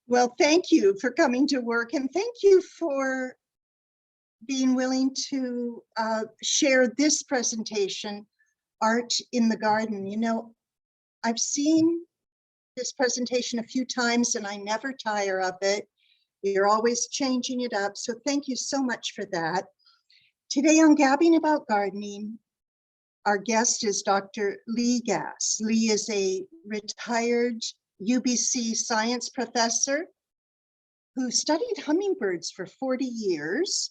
Well, thank you for coming to work, and thank you for being willing to share this presentation, Art in the Garden. You know, I've seen this presentation a few times and I never tire of it. You're always changing it up, so thank you so much for that. Today on Gabbing About Gardening, our guest is Dr. Lee Gass. Lee is a retired UBC science professor who studied hummingbirds for 40 years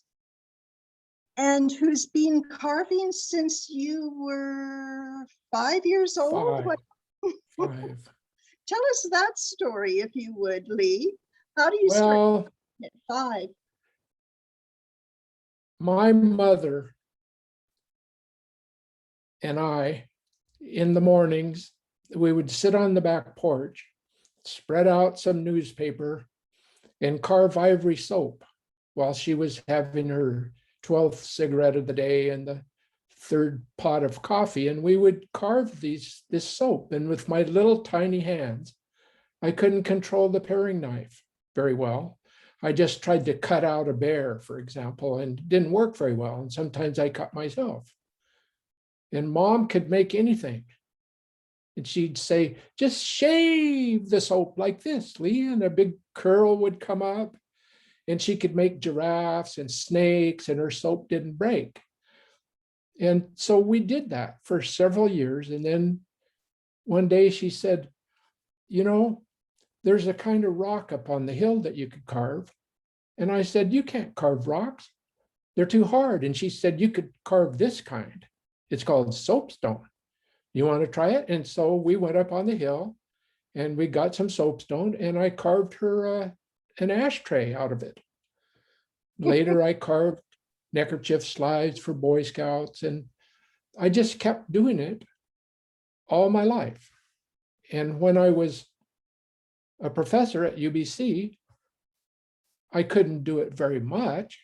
and who's been carving since you were 5 years old. Five. Tell us that story, if you would, Lee. How do you Well, start at 5? my mother and I, in the mornings, we would sit on the back porch, spread out some newspaper, and carve ivory soap while she was having her 12th cigarette of the day and the 3rd pot of coffee. And we would carve this soap. And with my little tiny hands, I couldn't control the paring knife very well. I just tried to cut out a bear, for example, and it didn't work very well. And sometimes I cut myself. And Mom could make anything. And she'd say, just shave the soap like this, Lee, and a big curl would come up. And she could make giraffes and snakes, and her soap didn't break. And so we did that for several years. And then one day she said, you know, there's a kind of rock up on the hill that you could carve. And I said, you can't carve rocks. They're too hard. And she said, you could carve this kind. It's called soapstone. You want to try it? And so we went up on the hill and we got some soapstone and I carved her an ashtray out of it. Later, I carved neckerchief slides for Boy Scouts, and I just kept doing it all my life. And when I was a professor at UBC, I couldn't do it very much.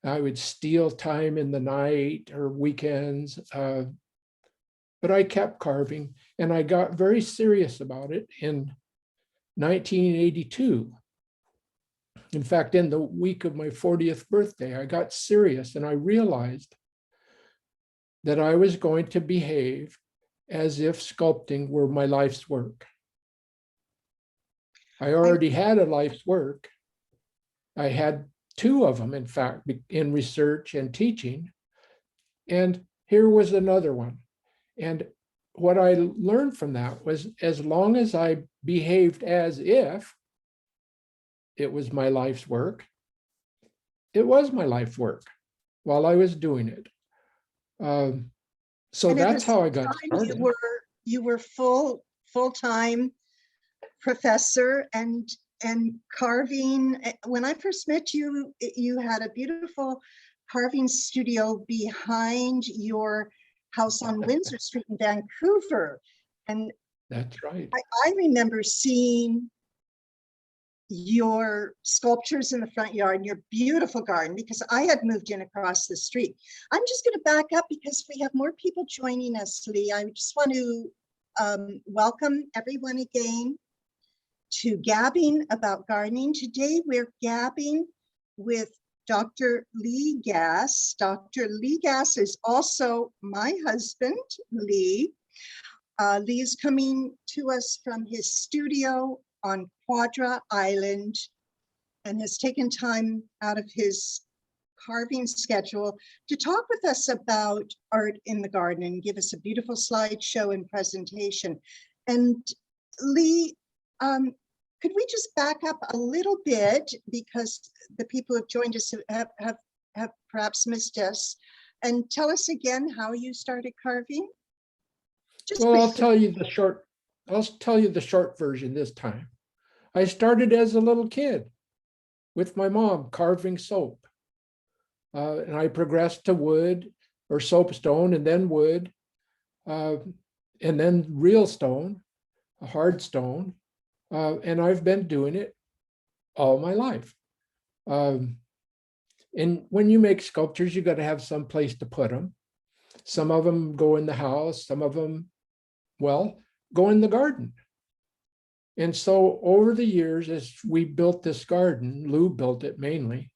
I would steal time in the night or weekends, but I kept carving, and I got very serious about it in 1982. In fact, in the week of my 40th birthday, I got serious and I realized that I was going to behave as if sculpting were my life's work. I already had a life's work. I had 2 of them, in fact, in research and teaching. And here was another one. And what I learned from that was, as long as I behaved as if it was my life's work, it was my life's work while I was doing it. So And that's how I got started. You were full-time professor and carving. When I first met you, you had a beautiful carving studio behind your house on Windsor Street in Vancouver. And that's right. I remember seeing your sculptures in the front yard and your beautiful garden, because I had moved in across the street. I'm just going to back up because we have more people joining us, Lee. I just want to welcome everyone again to Gabbing About Gardening. Today we're gabbing with Dr. Lee Gass. Dr. Lee Gass is also my husband, Lee. Lee is coming to us from his studio on Quadra Island and has taken time out of his carving schedule to talk with us about art in the garden and give us a beautiful slideshow and presentation. And Lee, could we just back up a little bit, because the people who have joined us have perhaps missed us, and tell us again how you started carving? Well, I'll tell you the short version this time. I started as a little kid with my mom carving soap. And I progressed to wood or soapstone, and then wood, and then real stone, a hard stone. And I've been doing it all my life. And when you make sculptures, you got to have some place to put them. Some of them go in the house, some of them, well, go in the garden. And so over the years, as we built this garden, Lou built it mainly,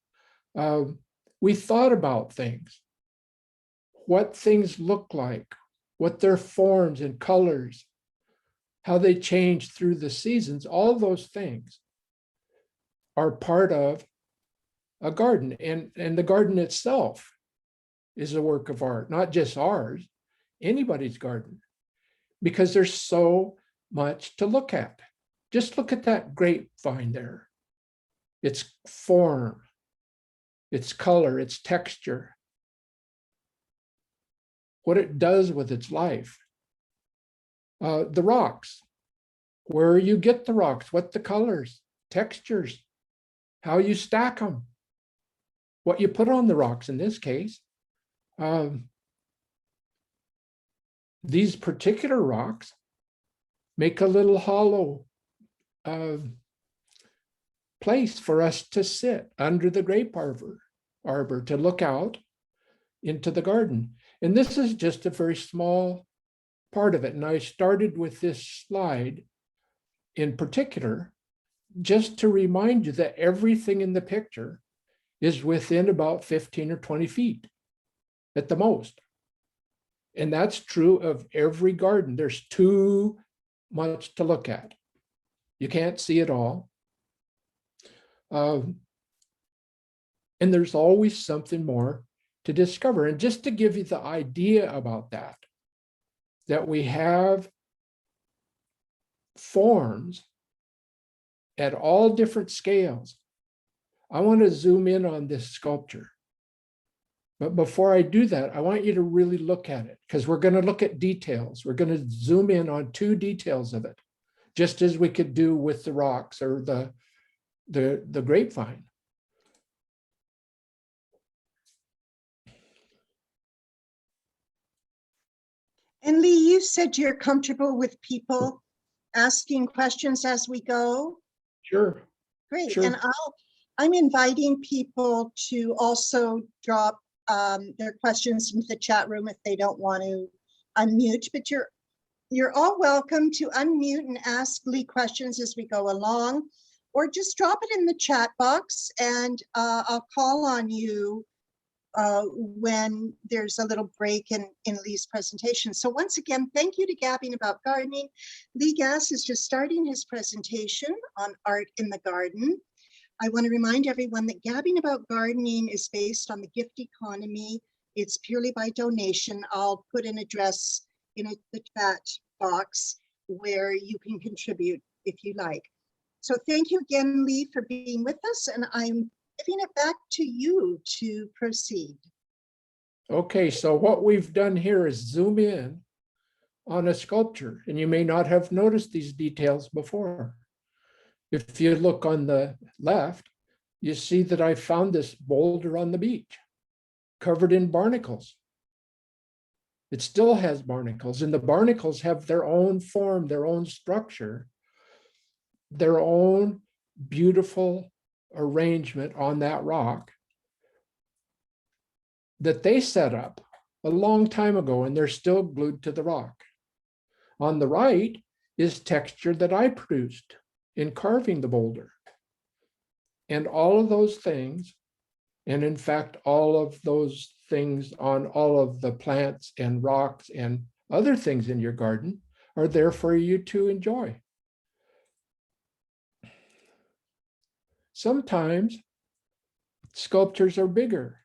we thought about things, what things look like, what their forms and colors, how they change through the seasons. All those things are part of a garden, and the garden itself is a work of art, not just ours, anybody's garden, because there's so much to look at. Just look at that grapevine there. Its form, its color, its texture, what it does with its life. The rocks, where you get the rocks, what the colors, textures, how you stack them, what you put on the rocks in this case. These particular rocks make a little hollow place for us to sit under the grape arbor to look out into the garden. And this is just a very small part of it. And I started with this slide in particular, just to remind you that everything in the picture is within about 15 or 20 feet at the most. And that's true of every garden. There's too much to look at. You can't see it all. And there's always something more to discover. And just to give you the idea about that we have forms at all different scales. I want to zoom in on this sculpture. But before I do that, I want you to really look at it, because we're going to look at details. We're going to zoom in on two details of it, just as we could do with the rocks or the grapevine. And Lee, you said you're comfortable with people asking questions as we go. Sure. Great. Sure. And I'm inviting people to also drop their questions into the chat room if they don't want to unmute, but you're all welcome to unmute and ask Lee questions as we go along, or just drop it in the chat box and I'll call on you when there's a little break in Lee's presentation. So once again, thank you to Gabbing About Gardening. Lee Gass is just starting his presentation on art in the garden. I want to remind everyone that Gabbing About Gardening is based on the gift economy. It's purely by donation. I'll put an address in the chat box where you can contribute if you like. So thank you again, Lee, for being with us, and I'm giving it back to you to proceed. Okay, so what we've done here is zoom in on a sculpture, and you may not have noticed these details before. If you look on the left, you see that I found this boulder on the beach covered in barnacles. It still has barnacles, and the barnacles have their own form, their own structure, their own beautiful arrangement on that rock that they set up a long time ago, and they're still glued to the rock. On the right is texture that I produced in carving the boulder. And all of those things, and in fact, all of those things on all of the plants and rocks and other things in your garden are there for you to enjoy. Sometimes sculptures are bigger.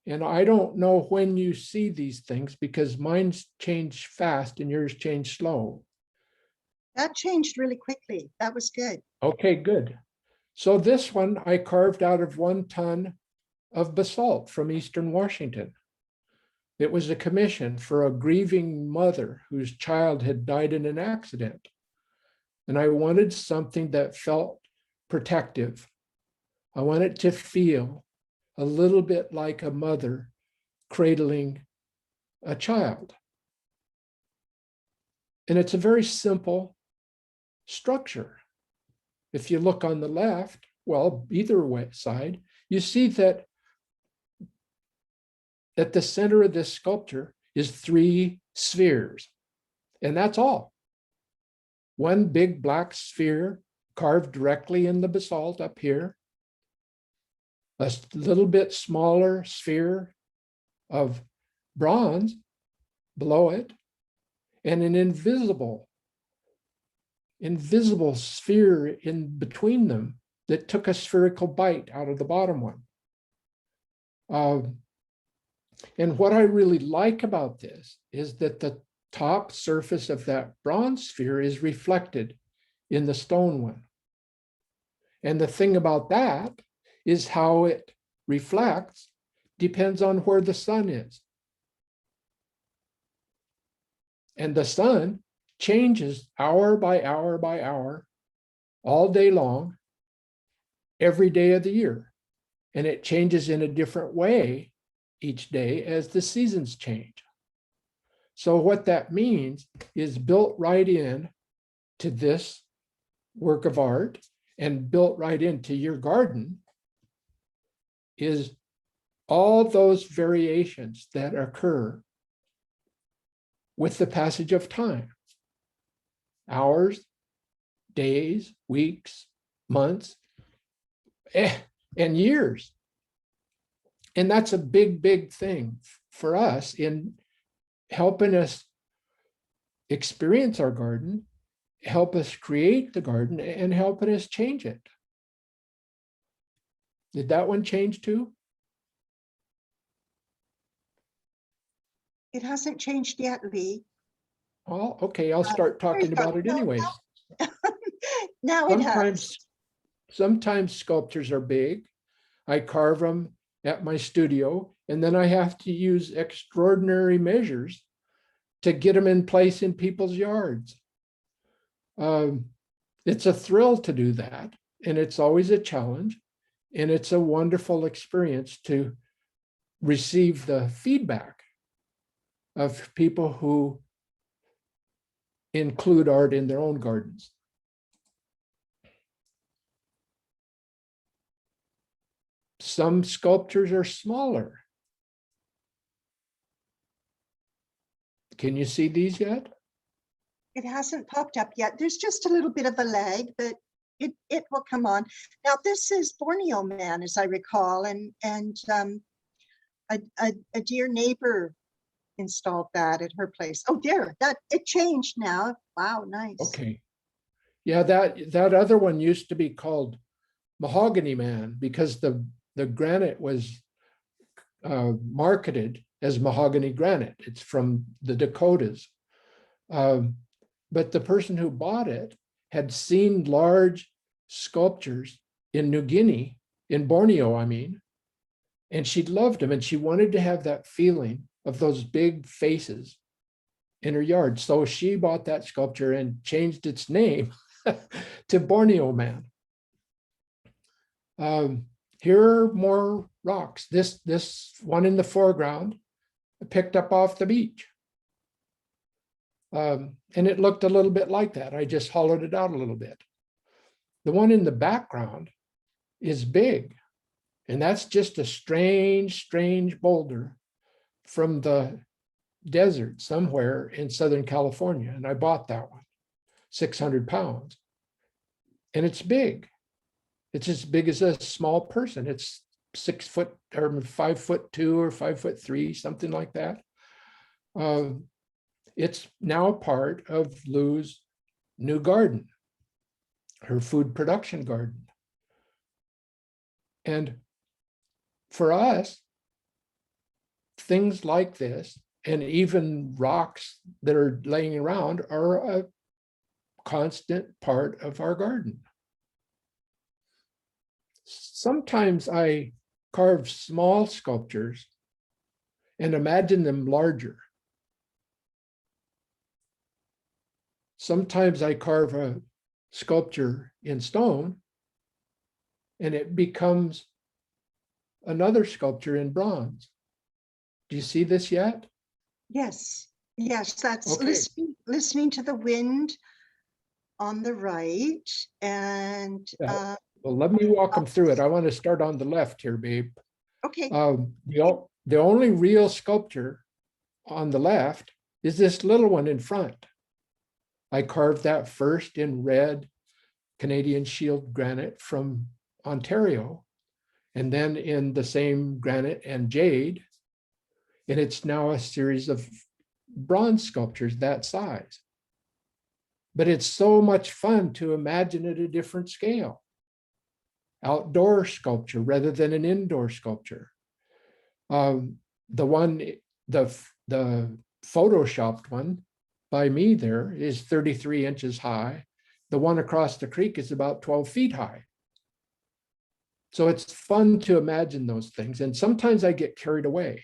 And I don't know when you see these things, because mine's change fast and yours change slow. That changed really quickly. That was good. Okay, good. So this one I carved out of 1 ton of basalt from Eastern Washington. It was a commission for a grieving mother whose child had died in an accident. And I wanted something that felt protective. I wanted to feel a little bit like a mother cradling a child. And it's a very simple structure. If you look on the left, well, either way side, you see that at the center of this sculpture is 3 spheres, and that's all. one big black sphere carved directly in the basalt up here, a little bit smaller sphere of bronze below it, and an invisible sphere in between them that took a spherical bite out of the bottom one. And what I really like about this is that the top surface of that bronze sphere is reflected in the stone one. And the thing about that is how it reflects depends on where the sun is. And the sun changes hour by hour by hour, all day long, every day of the year. And it changes in a different way each day as the seasons change. So what that means is built right in to this work of art and built right into your garden is all those variations that occur with the passage of time. Hours, days, weeks, months, and years. And that's a big, big thing for us in helping us experience our garden, help us create the garden, and helping us change it. Did that one change too? It hasn't changed yet, Lee. Well, okay, I'll start talking about it anyways. Now it has. Sometimes sculptures are big. I carve them at my studio, and then I have to use extraordinary measures to get them in place in people's yards. It's a thrill to do that, and it's always a challenge, and it's a wonderful experience to receive the feedback of people who include art in their own gardens. Some sculptures are smaller. Can you see these yet? It hasn't popped up yet. There's just a little bit of a lag, but it will come on. Now this is Borneo Man, as I recall, and a dear neighbor installed that at her place. Oh, there, that it changed now. Wow, nice. Okay. Yeah, that other one used to be called Mahogany Man because the granite was marketed as mahogany granite. It's from the Dakotas. But the person who bought it had seen large sculptures in New Guinea, in Borneo, I mean, and she loved them and she wanted to have that feeling of those big faces in her yard. So she bought that sculpture and changed its name to Borneo Man. Here are more rocks. This one in the foreground, I picked up off the beach. And it looked a little bit like that. I just hollowed it out a little bit. The one in the background is big. And that's just a strange boulder from the desert somewhere in Southern California. And I bought that one, 600 pounds. And it's big. It's as big as a small person. It's 6 foot or 5'2" or 5'3", something like that. It's now part of Lou's new garden, her food production garden. And for us, things like this, and even rocks that are laying around, are a constant part of our garden. Sometimes I carve small sculptures and imagine them larger. Sometimes I carve a sculpture in stone and it becomes another sculpture in bronze. Do you see this yet? Yes, that's okay. Listening to the wind on the right. And well, let me walk them through it. I want to start on the left here, babe. Okay. The only real sculpture on the left is this little one in front. I carved that first in red Canadian Shield granite from Ontario, and then in the same granite and jade. And it's now a series of bronze sculptures that size. But it's so much fun to imagine at a different scale. Outdoor sculpture rather than an indoor sculpture. The photoshopped one by me there is 33 inches high. The one across the creek is about 12 feet high. So it's fun to imagine those things. And sometimes I get carried away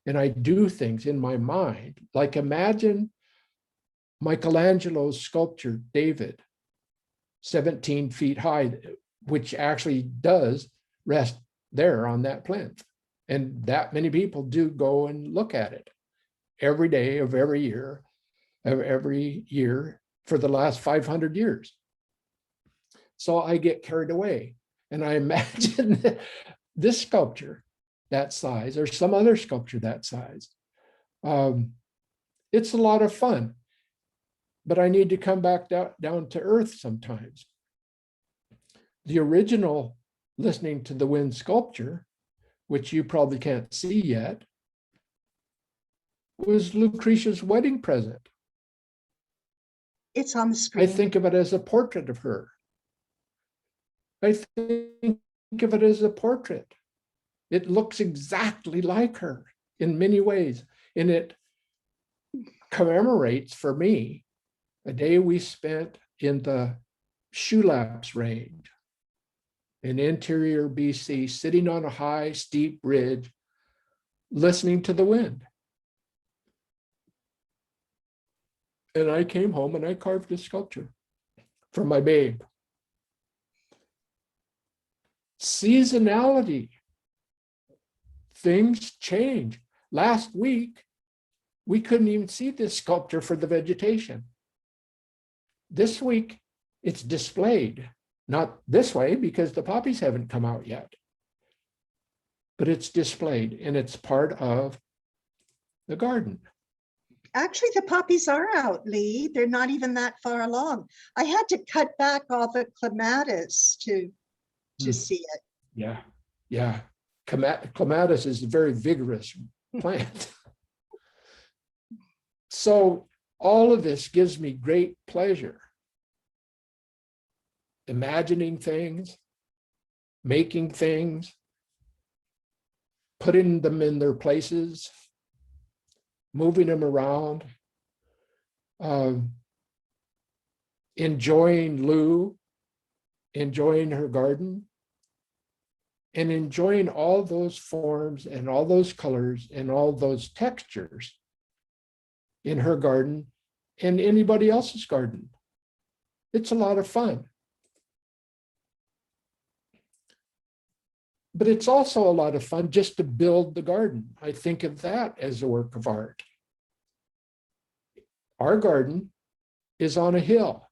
and I do things in my mind, like imagine Michelangelo's sculpture, David, 17 feet high, which actually does rest there on that plinth. And that many people do go and look at it every day of every year for the last 500 years. So I get carried away and I imagine this sculpture that size or some other sculpture that size. It's a lot of fun, but I need to come back down to earth sometimes. The original Listening to the Wind sculpture, which you probably can't see yet, was Lucretia's wedding present. It's on the screen. I think of it as a portrait of her. I think of it as a portrait. It looks exactly like her in many ways. And it commemorates for me a day we spent in the Shoelapse Range in interior BC, sitting on a high, steep ridge, listening to the wind. And I came home and I carved a sculpture for my babe. Seasonality. Things change. Last week, we couldn't even see this sculpture for the vegetation. This week, it's displayed. Not this way because the poppies haven't come out yet. But it's displayed and it's part of the garden. Actually, the poppies are out, Lee. They're not even that far along. I had to cut back all the clematis to see it. Yeah, yeah. Clematis is a very vigorous plant. So all of this gives me great pleasure. Imagining things, making things, putting them in their places, moving them around, enjoying Lou, enjoying her garden, and enjoying all those forms and all those colors and all those textures in her garden and anybody else's garden. It's a lot of fun. But it's also a lot of fun just to build the garden. I think of that as a work of art. Our garden is on a hill.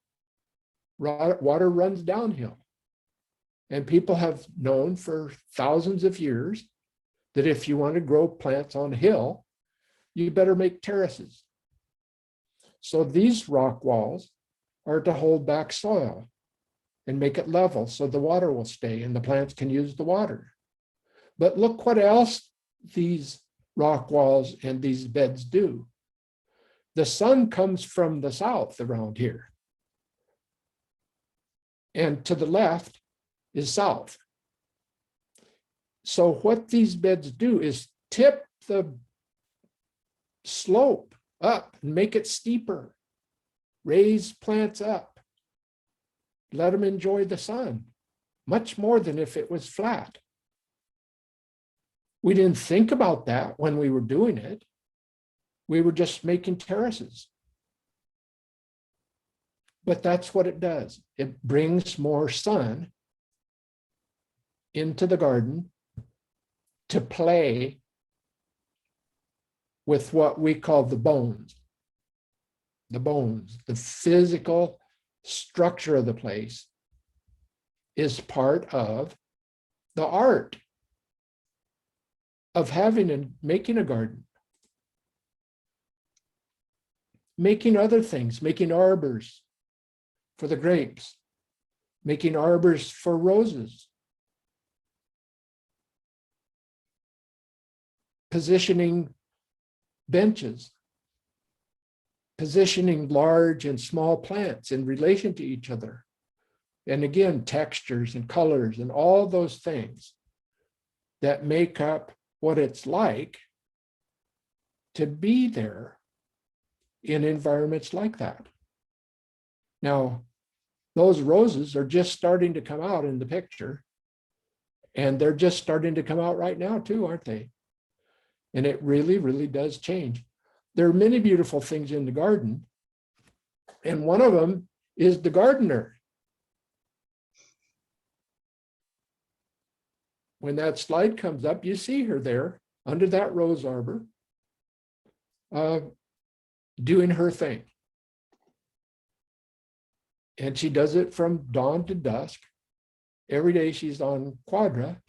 Water runs downhill. And people have known for thousands of years that if you want to grow plants on a hill, you better make terraces. So these rock walls are to hold back soil and make it level so the water will stay and the plants can use the water. But look what else these rock walls and these beds do. The sun comes from the south around here. And to the left is south. So what these beds do is tip the slope up and make it steeper, raise plants up, let them enjoy the sun, much more than if it was flat. We didn't think about that when we were doing it. We were just making terraces. But that's what it does. It brings more sun into the garden to play with what we call the bones. The bones, the physical structure of the place is part of the art of having and making a garden. making other things, making arbors for the grapes, making arbors for roses, positioning benches, positioning large and small plants in relation to each other. And again, textures and colors and all those things that make up what it's like to be there in environments like that. Now, those roses are just starting to come out in the picture, and they're just starting to come out right now too, aren't they? And it really, really does change. There are many beautiful things in the garden, and one of them is the gardener. When that slide comes up, you see her there under that rose arbor, doing her thing. And she does it from dawn to dusk. Every day she's on Quadra,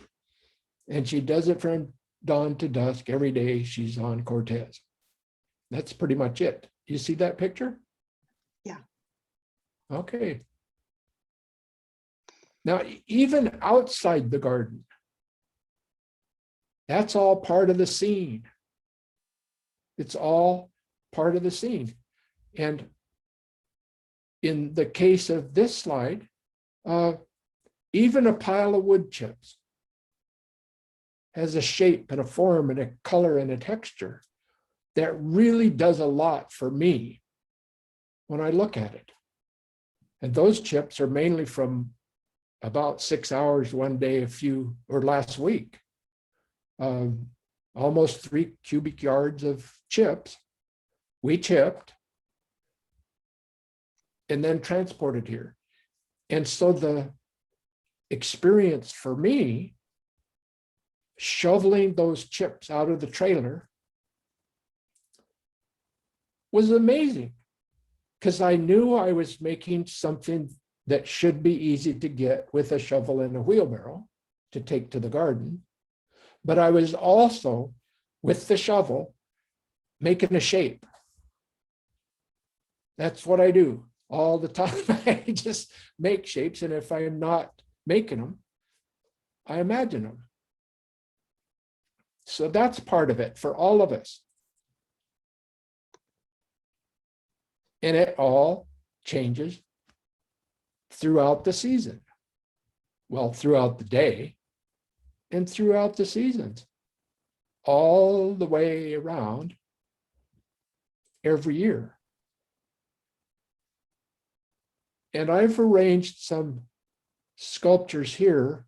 and she does it from dawn to dusk every day she's on Cortez. That's pretty much it. You see that picture? Yeah. Okay. Now, even outside the garden, that's all part of the scene. It's all part of the scene. And in the case of this slide, even a pile of wood chips has a shape and a form and a color and a texture that really does a lot for me when I look at it. And those chips are mainly from about 6 hours one day, last week. Almost 3 cubic yards of chips we chipped and then transported here. And so the experience for me, shoveling those chips out of the trailer, was amazing, because I knew I was making something that should be easy to get with a shovel and a wheelbarrow to take to the garden. But I was also, with the shovel, making a shape. That's what I do all the time. I just make shapes, and if I'm not making them, I imagine them. So that's part of it for all of us. And it all changes throughout the season. Well, throughout the day and throughout the seasons, all the way around every year. And I've arranged some sculptures here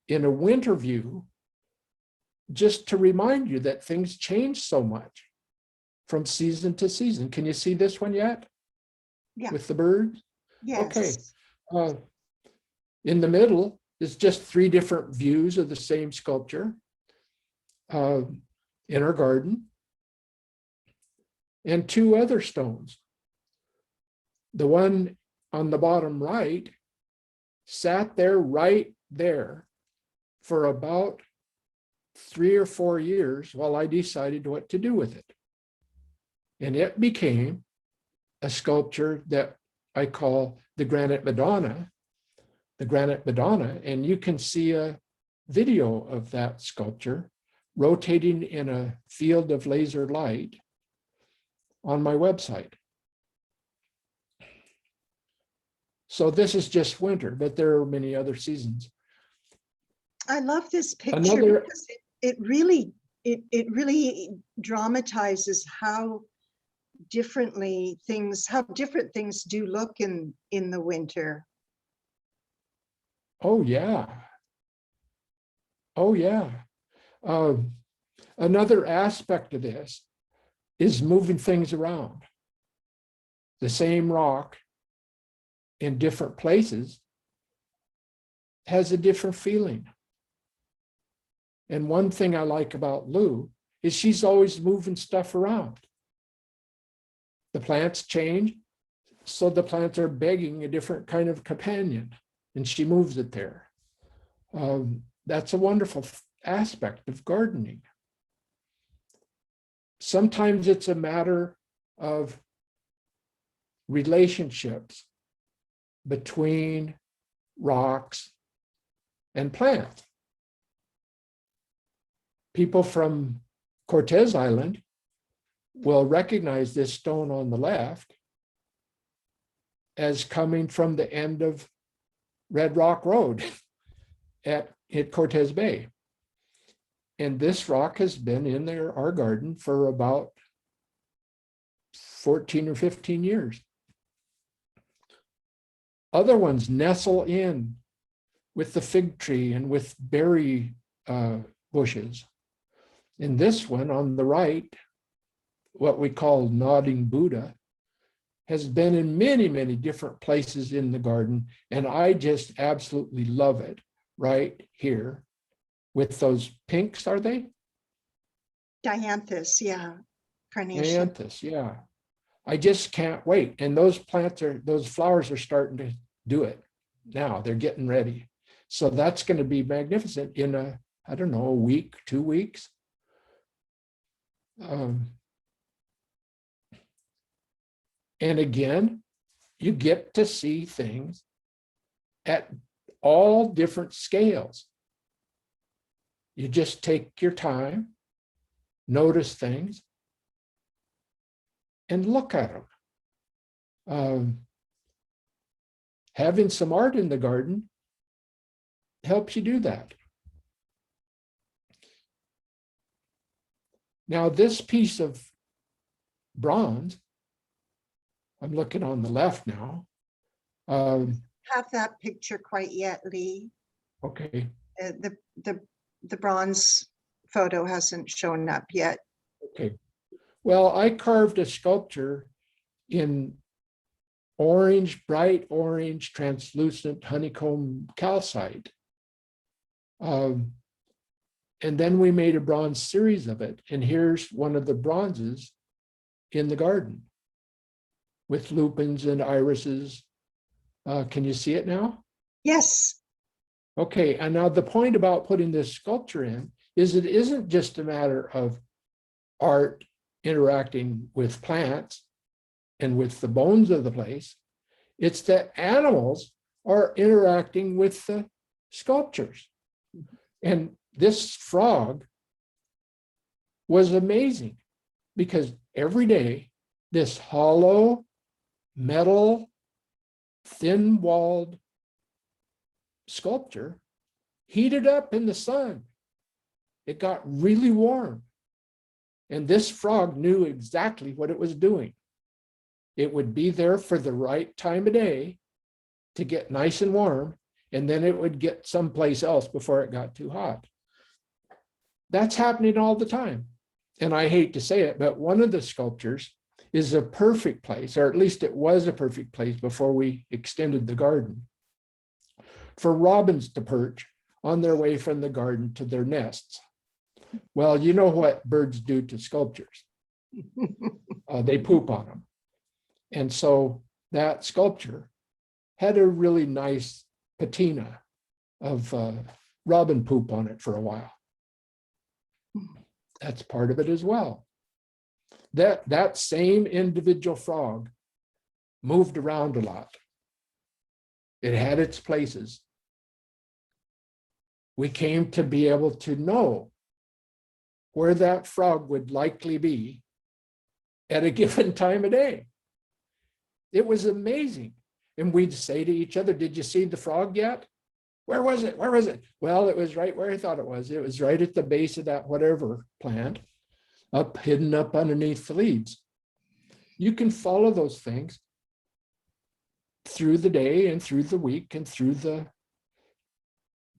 in a winter view just to remind you that things change so much from season to season. Can you see this one yet? Yeah. With the birds? Yes. Okay. In the middle is just 3 different views of the same sculpture in our garden, and 2 other stones. The one on the bottom right sat there right there for about 3 or 4 years while I decided what to do with it. And it became a sculpture that I call the Granite Madonna, and you can see a video of that sculpture rotating in a field of laser light on my website. So this is just winter, but there are many other seasons. I love this picture because it really dramatizes how different things do look in the winter. Oh yeah. Oh yeah. Another aspect of this is moving things around. The same rock in different places has a different feeling. And one thing I like about Lou is she's always moving stuff around. The plants change, so the plants are begging a different kind of companion, and she moves it there. That's a wonderful aspect of gardening. Sometimes it's a matter of relationships between rocks and plants. People from Cortez Island will recognize this stone on the left as coming from the end of Red Rock Road at Cortez Bay. And this rock has been in our garden for about 14 or 15 years. Other ones nestle in with the fig tree and with berry bushes. In this one on the right, what we call nodding Buddha, has been in many, many different places in the garden. And I just absolutely love it right here with those pinks, are they? Dianthus, yeah. Carnation. Dianthus, yeah. I just can't wait. And those flowers are starting to do it now. They're getting ready. So that's going to be magnificent in I don't know, a week, 2 weeks. And again, you get to see things at all different scales. You just take your time, notice things, and look at them. Having some art in the garden helps you do that. Now, this piece of bronze, I'm looking on the left now. Have that picture quite yet, Lee. Okay. The bronze photo hasn't shown up yet. Okay. Well, I carved a sculpture in orange, bright orange, translucent honeycomb calcite. And then we made a bronze series of it. And here's one of the bronzes in the garden with lupins and irises. Can you see it now? Yes. Okay, and now the point about putting this sculpture in is it isn't just a matter of art interacting with plants and with the bones of the place. It's that animals are interacting with the sculptures. And this frog was amazing because every day this hollow, metal, thin-walled sculpture heated up in the sun. It got really warm. And this frog knew exactly what it was doing. It would be there for the right time of day to get nice and warm, and then it would get someplace else before it got too hot. That's happening all the time. And I hate to say it, but one of the sculptures is a perfect place, or at least it was a perfect place before we extended the garden, for robins to perch on their way from the garden to their nests. Well, you know what birds do to sculptures. They poop on them. And so that sculpture had a really nice patina of robin poop on it for a while. That's part of it as well. That same individual frog moved around a lot. It had its places. We came to be able to know where that frog would likely be at a given time of day. It was amazing. And we'd say to each other, did you see the frog yet? Where was it? Where was it? Well, it was right where I thought it was. It was right at the base of that whatever plant, hidden up underneath the leaves. You can follow those things through the day and through the week and through the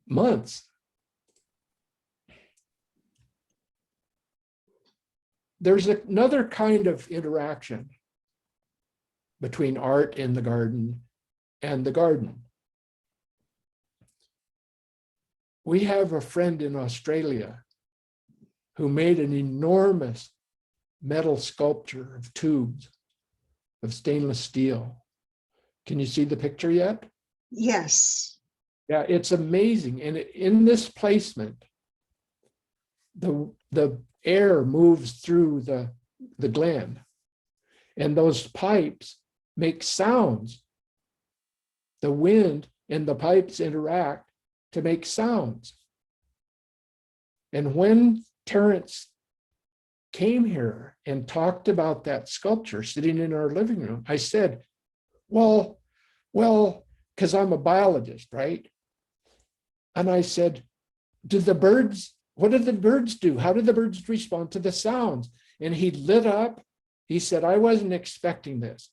months. There's another kind of interaction between art in the garden and the garden. We have a friend in Australia who made an enormous metal sculpture of tubes of stainless steel. Can you see the picture yet? Yes. Yeah, it's amazing. And in this placement, the air moves through the glen, and those pipes make sounds. The wind and the pipes interact to make sounds. And when Terence came here and talked about that sculpture sitting in our living room, I said, well, because I'm a biologist, right? And I said, what did the birds do? How did the birds respond to the sounds? And he lit up. He said, I wasn't expecting this.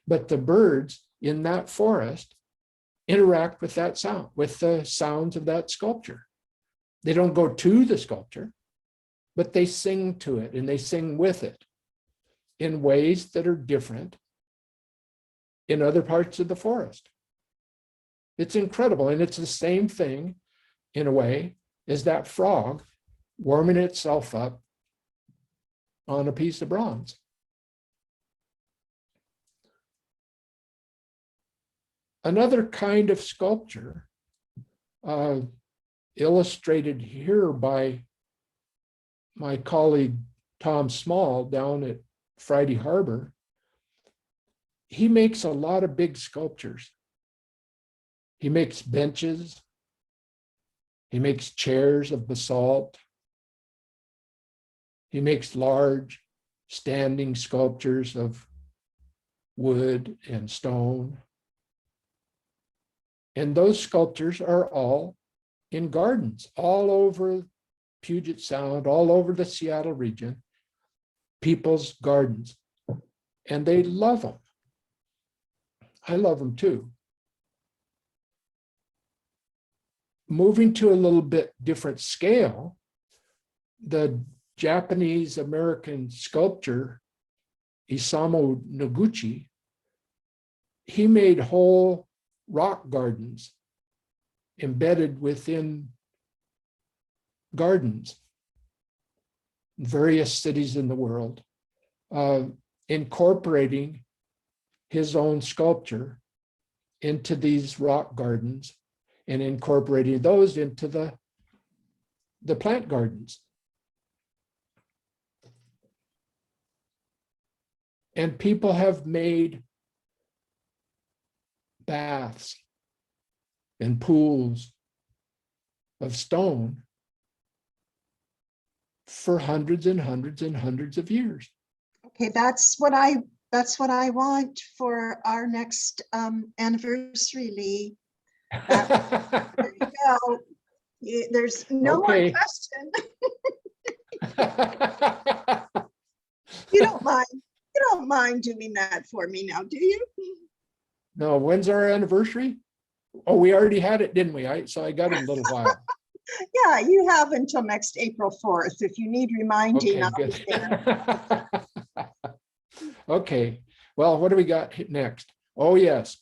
But the birds in that forest interact with that sound, with the sounds of that sculpture. They don't go to the sculpture, but they sing to it and they sing with it in ways that are different in other parts of the forest. It's incredible. And it's the same thing in a way as that frog warming itself up on a piece of bronze. Another kind of sculpture, illustrated here by my colleague Tom Small down at Friday Harbor, he makes a lot of big sculptures. He makes benches. He makes chairs of basalt. He makes large standing sculptures of wood and stone. And those sculptures are all in gardens, all over Puget Sound, all over the Seattle region, people's gardens. And they love them. I love them too. Moving to a little bit different scale, the Japanese American sculptor, Isamu Noguchi, he made whole rock gardens embedded within gardens in various cities in the world, incorporating his own sculpture into these rock gardens and incorporating those into the plant gardens. And people have made baths and pools of stone for hundreds and hundreds and hundreds of years. Okay, that's what I want for our next anniversary, Lee. There you go. There's no Okay. more question. You don't mind doing that for me now, do you? No, when's our anniversary? Oh, we already had it, didn't we? So I got it a little while. Yeah, you have until next April 4th. If you need reminding, Okay, I'll be there. good. Okay, well, what do we got next? Oh, yes.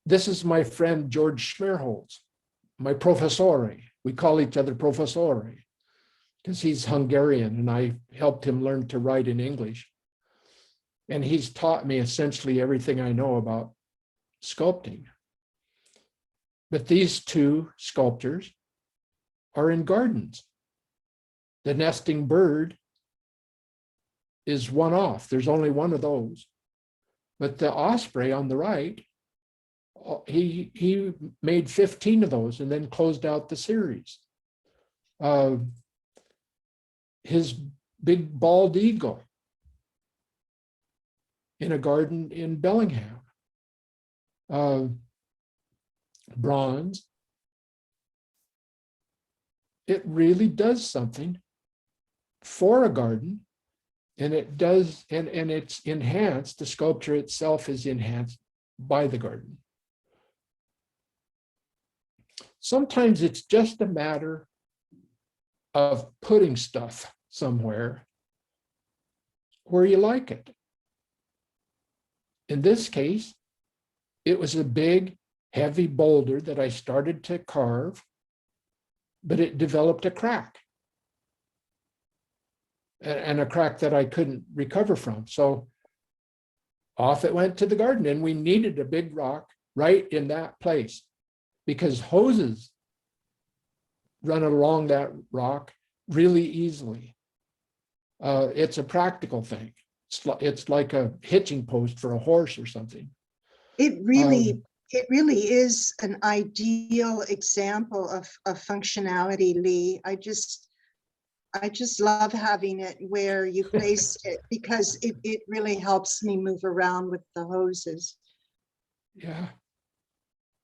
This is my friend George Schmerholz, my professore. We call each other professore because he's Hungarian and I helped him learn to write in English. And he's taught me essentially everything I know about sculpting. But these two sculptures are in gardens. The nesting bird is one off. There's only one of those. But the osprey on the right, he made 15 of those and then closed out the series. His big bald eagle in a garden in Bellingham. Bronze. It really does something for a garden, and it does, and it's enhanced. The sculpture itself is enhanced by the garden. Sometimes it's just a matter of putting stuff somewhere where you like it. In this case, it was a big, heavy boulder that I started to carve, but it developed a crack. And a crack that I couldn't recover from. So off it went to the garden, and we needed a big rock right in that place because hoses run along that rock really easily. It's a practical thing. It's like a hitching post for a horse or something. It really is an ideal example of functionality, Lee. I just love having it where you place it, because it really helps me move around with the hoses. Yeah.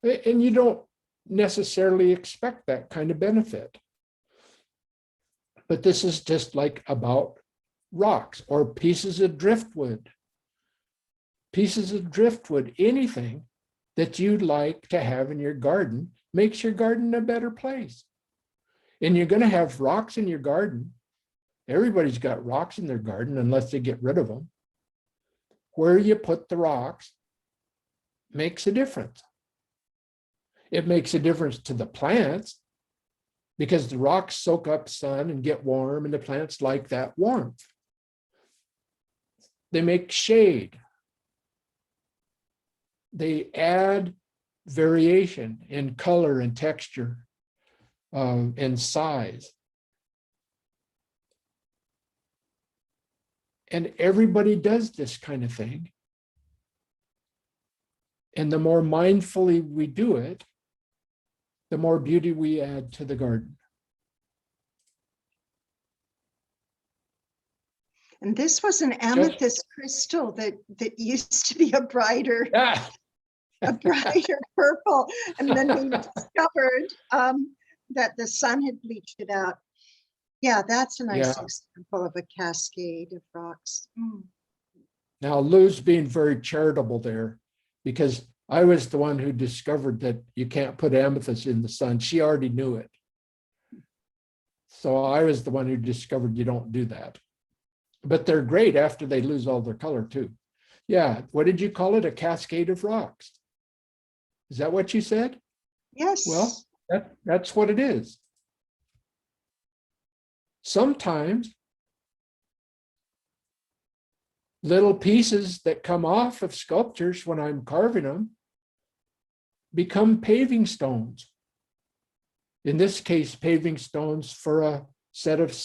And you don't necessarily expect that kind of benefit. But this is just like about rocks or pieces of driftwood. Pieces of driftwood, anything that you'd like to have in your garden makes your garden a better place. And you're going to have rocks in your garden. Everybody's got rocks in their garden unless they get rid of them. Where you put the rocks makes a difference. It makes a difference to the plants because the rocks soak up sun and get warm, and the plants like that warmth. They make shade. They add variation in color and texture and size. And everybody does this kind of thing. And the more mindfully we do it, the more beauty we add to the garden. And this was an amethyst crystal that used to be a brighter purple. And then we discovered that the sun had bleached it out. Yeah, that's a nice example of a cascade of rocks. Now, Lou's being very charitable there, because I was the one who discovered that you can't put amethyst in the sun. She already knew it. So I was the one who discovered you don't do that. But they're great after they lose all their color too. Yeah, what did you call it? A cascade of rocks. Is that what you said? Yes. Well, that's what it is. Sometimes little pieces that come off of sculptures when I'm carving them become paving stones. In this case, paving stones for a set of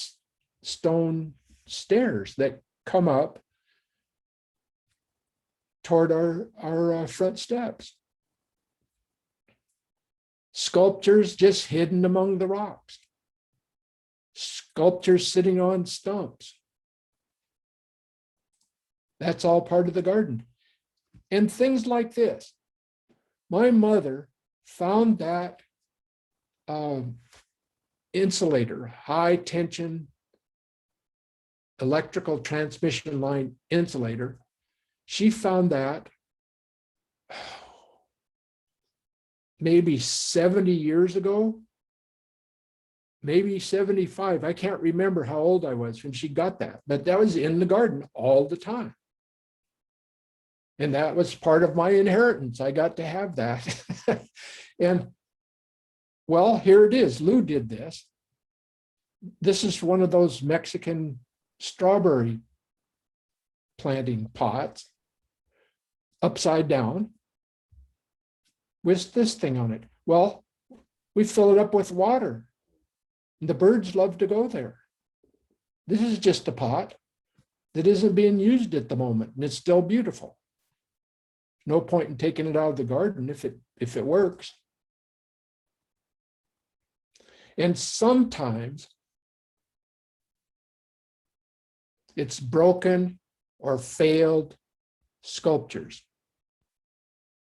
stone stairs that come up toward our front steps. Sculptures just hidden among the rocks. Sculptures sitting on stumps. That's all part of the garden. And things like this. My mother found that insulator, high tension electrical transmission line insulator. She found that maybe 70 years ago, maybe 75. I can't remember how old I was when she got that, but that was in the garden all the time. And that was part of my inheritance. I got to have that. And well, here it is. Lou did this. This is one of those Mexican strawberry planting pots, upside down, with this thing on it. Well, we fill it up with water. And the birds love to go there. This is just a pot that isn't being used at the moment, and it's still beautiful. No point in taking it out of the garden if it works. And sometimes it's broken or failed sculptures,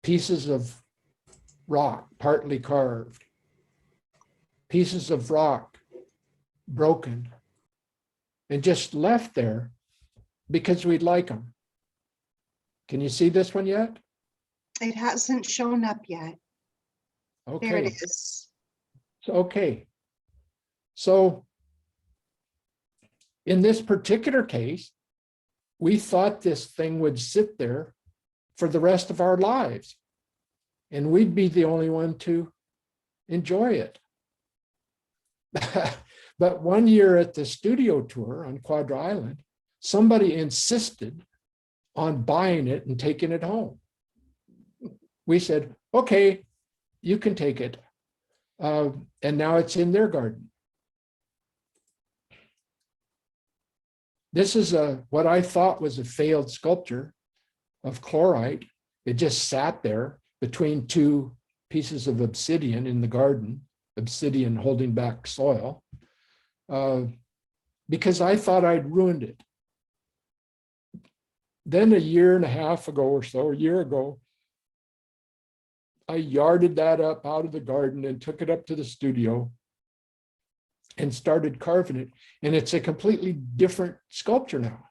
pieces of rock partly carved, pieces of rock broken and just left there because we'd like them. Can you see this one yet? It hasn't shown up yet. Okay. There it is. Okay. So in this particular case, we thought this thing would sit there for the rest of our lives, and we'd be the only one to enjoy it. But one year at the studio tour on Quadra Island, somebody insisted on buying it and taking it home. We said, okay, you can take it. And now it's in their garden. This is what I thought was a failed sculpture of chlorite. It just sat there between two pieces of obsidian in the garden, obsidian holding back soil, because I thought I'd ruined it. Then a year and a half ago or so, a year ago, I yarded that up out of the garden and took it up to the studio and started carving it. And it's a completely different sculpture now.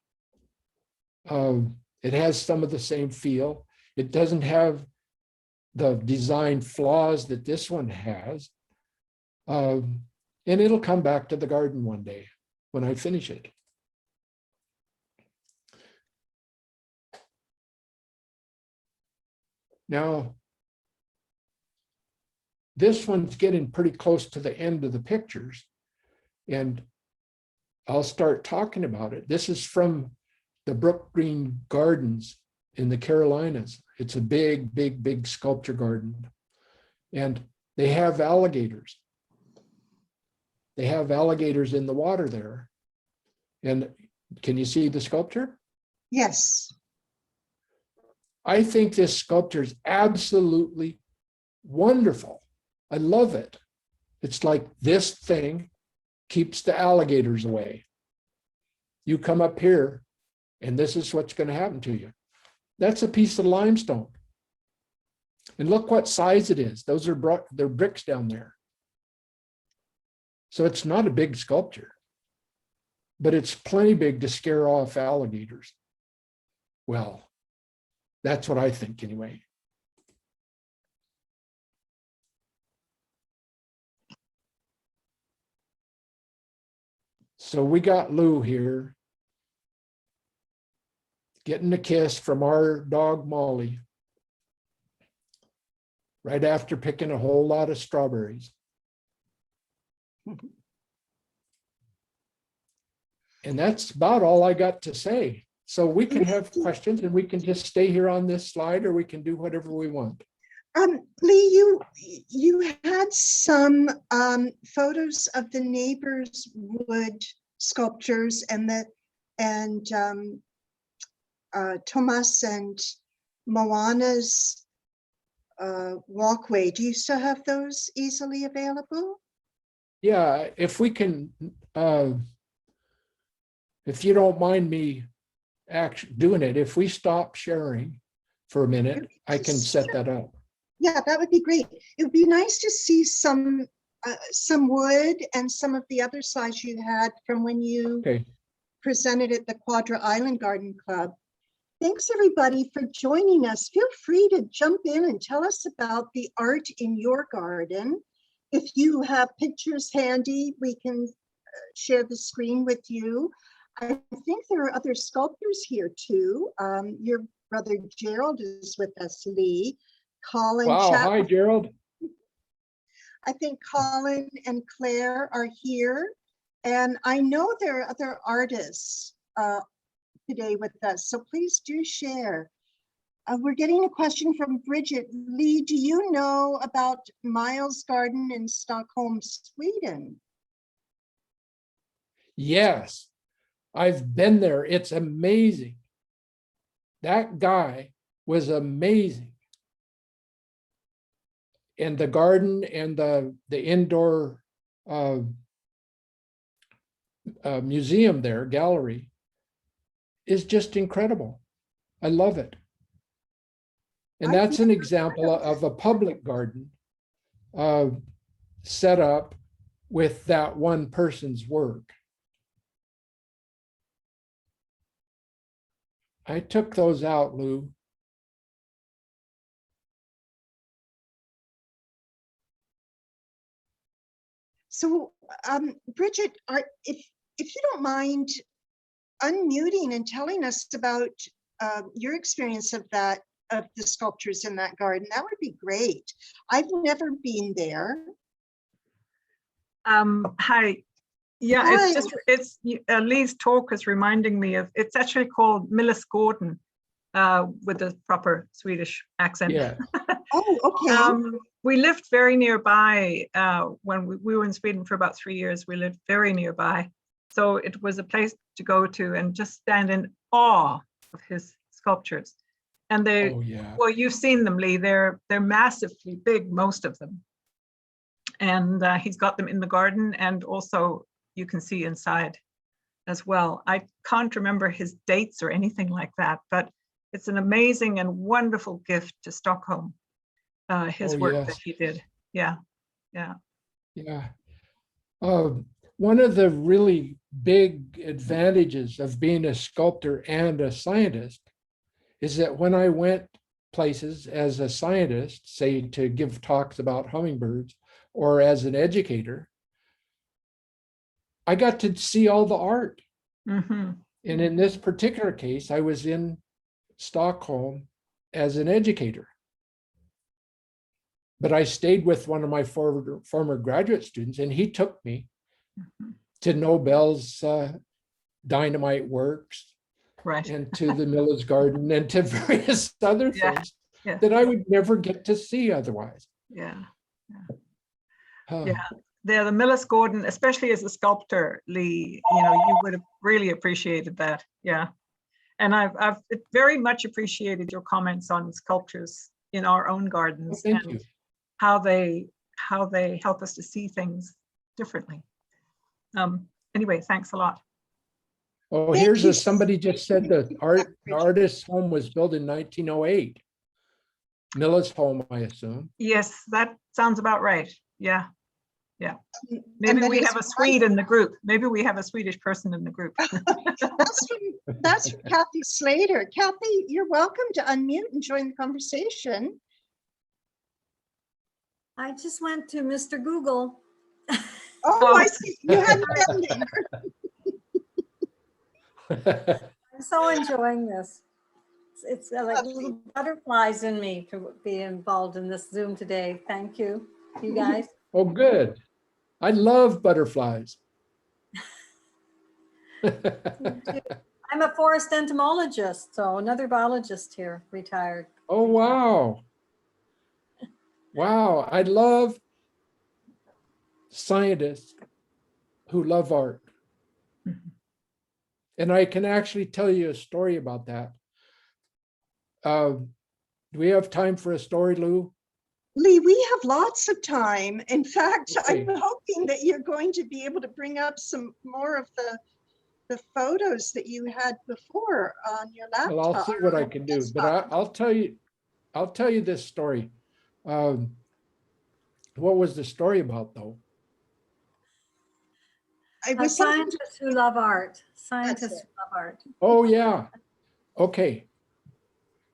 It has some of the same feel. It doesn't have the design flaws that this one has. And it'll come back to the garden one day when I finish it. Now, this one's getting pretty close to the end of the pictures, and I'll start talking about it. This is from the Brook Green Gardens in the Carolinas. It's a big, big, big sculpture garden, and they have alligators. They have alligators in the water there. And can you see the sculpture? Yes. I think this sculpture is absolutely wonderful. I love it. It's like this thing keeps the alligators away. You come up here and this is what's going to happen to you. That's a piece of limestone. And look what size it is. Those are they're bricks down there. So it's not a big sculpture, but it's plenty big to scare off alligators. Well, that's what I think anyway. So we got Lou here getting a kiss from our dog Molly right after picking a whole lot of strawberries. And that's about all I got to say. So we can have questions and we can just stay here on this slide, or we can do whatever we want. Lee, you had some photos of the neighbors' wood sculptures and Thomas and Moana's walkway. Do you still have those easily available? Yeah, if we can, if you don't mind me actually doing it, if we stop sharing for a minute, I can set that up. Yeah, that would be great. It would be nice to see some wood and some of the other slides you had from when you presented at the Quadra Island Garden Club. Thanks everybody for joining us. Feel free to jump in and tell us about the art in your garden. If you have pictures handy, we can share the screen with you. I think there are other sculptors here too. Your brother Gerald is with us, Lee. Colin. Wow, hi Gerald. I think Colin and Claire are here. And I know there are other artists today with us, so please do share. We're getting a question from Bridget. Lee, do you know about Miles Garden in Stockholm, Sweden? Yes, I've been there. It's amazing. That guy was amazing. And the garden and the indoor museum there, gallery, is just incredible. I love it. And that's an example of a public garden set up with that one person's work. I took those out, Lou. So, Bridget, if you don't mind unmuting and telling us about your experience of the sculptures in that garden, that would be great. I've never been there. Hi. Yeah, Hi. it's Lee's talk is reminding me of, it's actually called Millis Gordon with a proper Swedish accent. Yeah. Oh, okay. We lived very nearby when we were in Sweden for about 3 years. We lived very nearby. So it was a place to go to and just stand in awe of his sculptures. And they, Oh, yeah. well, you've seen them, Lee. They're massively big, most of them. And he's got them in the garden, and also you can see inside as well. I can't remember his dates or anything like that, but it's an amazing and wonderful gift to Stockholm, his work yes. that he did. Yeah, yeah. Yeah. One of the really big advantages of being a sculptor and a scientist is that when I went places as a scientist, say to give talks about hummingbirds, or as an educator, I got to see all the art. Mm-hmm. And in this particular case, I was in Stockholm as an educator. But I stayed with one of my former graduate students, and he took me to Nobel's Dynamite Works, Right. and to the Miller's Garden, and to various other Yeah, things yeah. that I would never get to see otherwise. Yeah. Huh. Yeah. The Miller's Garden, especially as a sculptor, Lee, you would have really appreciated that. Yeah. And I've very much appreciated your comments on sculptures in our own gardens, Thank and you. how they help us to see things differently. Anyway, thanks a lot. Oh, Thank here's you. somebody just said the artist's home was built in 1908. Miller's home, I assume. Yes, that sounds about right. Yeah. Yeah. And Maybe then we his have a Swede in the group. Maybe we have a Swedish person in the group. That's from Kathy Slater. Kathy, you're welcome to unmute and join the conversation. I just went to Mr. Google. Oh, I see. You hadn't been there. I'm so enjoying this. It's like little butterflies in me to be involved in this Zoom today. Thank you, you guys. Oh, good. I love butterflies. I'm a forest entomologist, so another biologist here, retired. Oh, wow. Wow. I love scientists who love art. And I can actually tell you a story about that. Do we have time for a story, Lou? Lee, we have lots of time. In fact, Okay. I'm hoping that you're going to be able to bring up some more of the photos that you had before on your laptop. Well, I'll see what I can do, but I'll tell you this story. What was the story about, though? It was something Scientists who love art. Scientists who love art. Oh, yeah. Okay.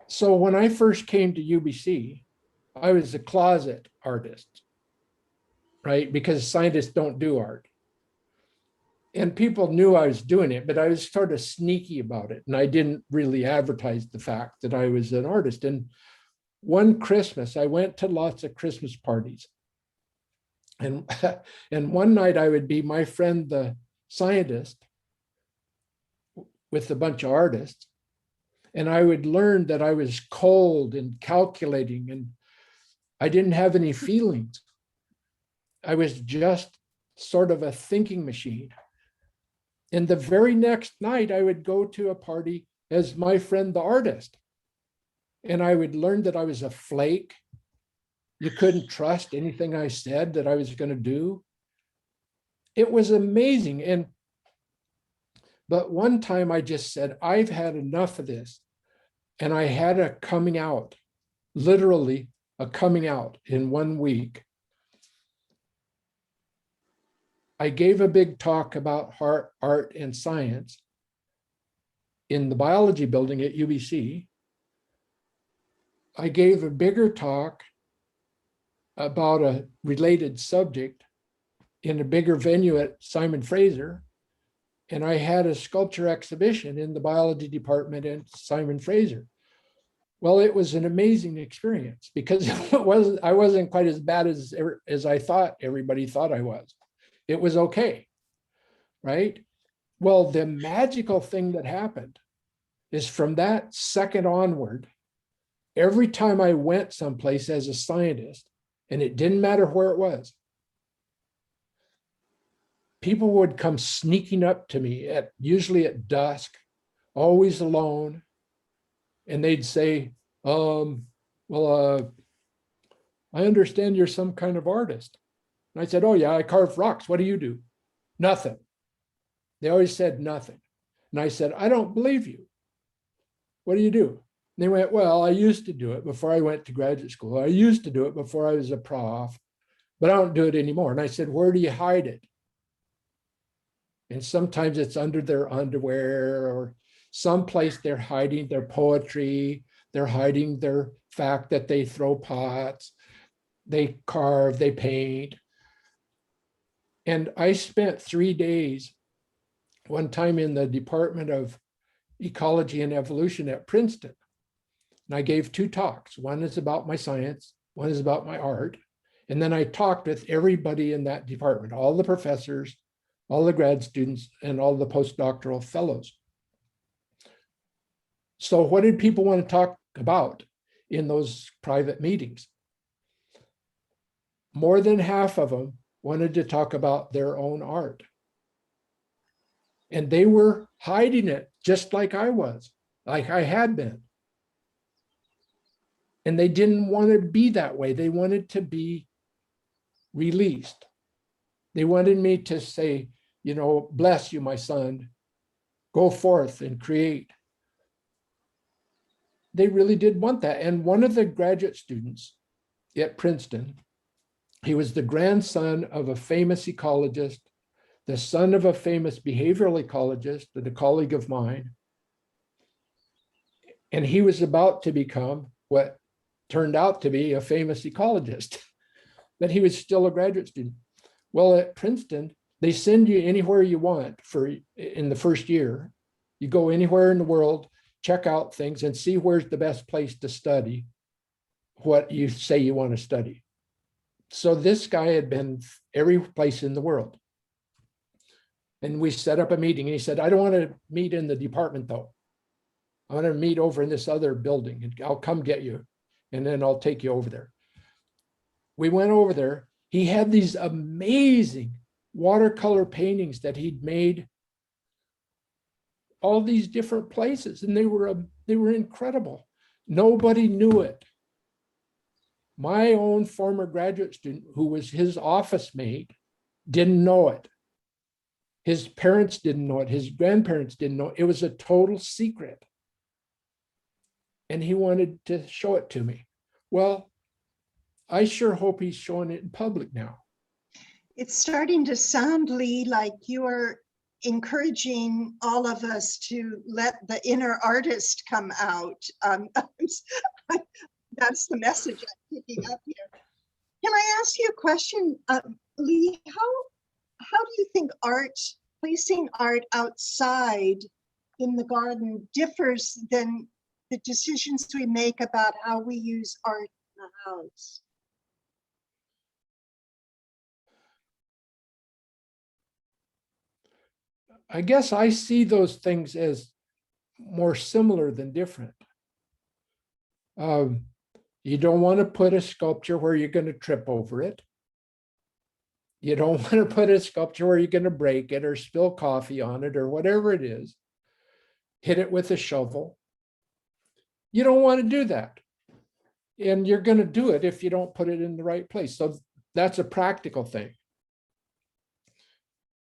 So when I first came to UBC, I was a closet artist, right? Because scientists don't do art. And people knew I was doing it, but I was sort of sneaky about it. And I didn't really advertise the fact that I was an artist. And one Christmas, I went to lots of Christmas parties. And, and one night I would be my friend, the scientist, with a bunch of artists. And I would learn that I was cold and calculating, and I didn't have any feelings. I was just sort of a thinking machine. And the very next night, I would go to a party as my friend, the artist. And I would learn that I was a flake. You couldn't trust anything I said that I was going to do. It was amazing. But one time I just said, I've had enough of this. And I had a coming out, literally a coming out in 1 week. I gave a big talk about art and science in the biology building at UBC. I gave a bigger talk about a related subject in a bigger venue at Simon Fraser. And I had a sculpture exhibition in the biology department at Simon Fraser. Well, it was an amazing experience because I wasn't quite as bad as I thought everybody thought I was. It was okay, right? Well, the magical thing that happened is from that second onward, every time I went someplace as a scientist, and it didn't matter where it was, people would come sneaking up to me usually at dusk, always alone. And they'd say, I understand you're some kind of artist. And I said, oh yeah, I carve rocks. What do you do? Nothing. They always said nothing. And I said, I don't believe you. What do you do? And they went, well, I used to do it before I went to graduate school. I used to do it before I was a prof, but I don't do it anymore. And I said, where do you hide it? And sometimes it's under their underwear, or someplace they're hiding their poetry. They're hiding their fact that they throw pots, they carve, they paint. And I spent 3 days one time in the Department of Ecology and Evolution at Princeton. And I gave 2 talks. One is about my science, one is about my art. And then I talked with everybody in that department, all the professors, all the grad students, and all the postdoctoral fellows. So what did people want to talk about in those private meetings? More than half of them wanted to talk about their own art. And they were hiding it just like I was, like I had been. And they didn't want to be that way. They wanted to be released. They wanted me to say, you know, bless you, my son, go forth and create. They really did want that. And one of the graduate students at Princeton, he was the grandson of a famous ecologist, the son of a famous behavioral ecologist, and a colleague of mine. And he was about to become what turned out to be a famous ecologist, but he was still a graduate student. Well, at Princeton, they send you anywhere you want in the first year. You go anywhere in the world, check out things and see where's the best place to study what you say you want to study. So this guy had been every place in the world. And we set up a meeting and he said, I don't want to meet in the department though. I want to meet over in this other building and I'll come get you. And then I'll take you over there. We went over there. He had these amazing watercolor paintings that he'd made all these different places, and they were incredible. Nobody knew it. My own former graduate student, who was his office mate, didn't know it. His parents didn't know it. His grandparents didn't know it. It was a total secret. And he wanted to show it to me. Well, I sure hope he's showing it in public now. It's starting to sound, Lee, like you are encouraging all of us to let the inner artist come out. That's the message I'm picking up here. Can I ask you a question, Lee? How do you think placing art outside in the garden differs than the decisions we make about how we use art in the house? I guess I see those things as more similar than different. You don't want to put a sculpture where you're going to trip over it. You don't want to put a sculpture where you're going to break it or spill coffee on it or whatever it is. Hit it with a shovel. You don't want to do that. And you're going to do it if you don't put it in the right place. So that's a practical thing.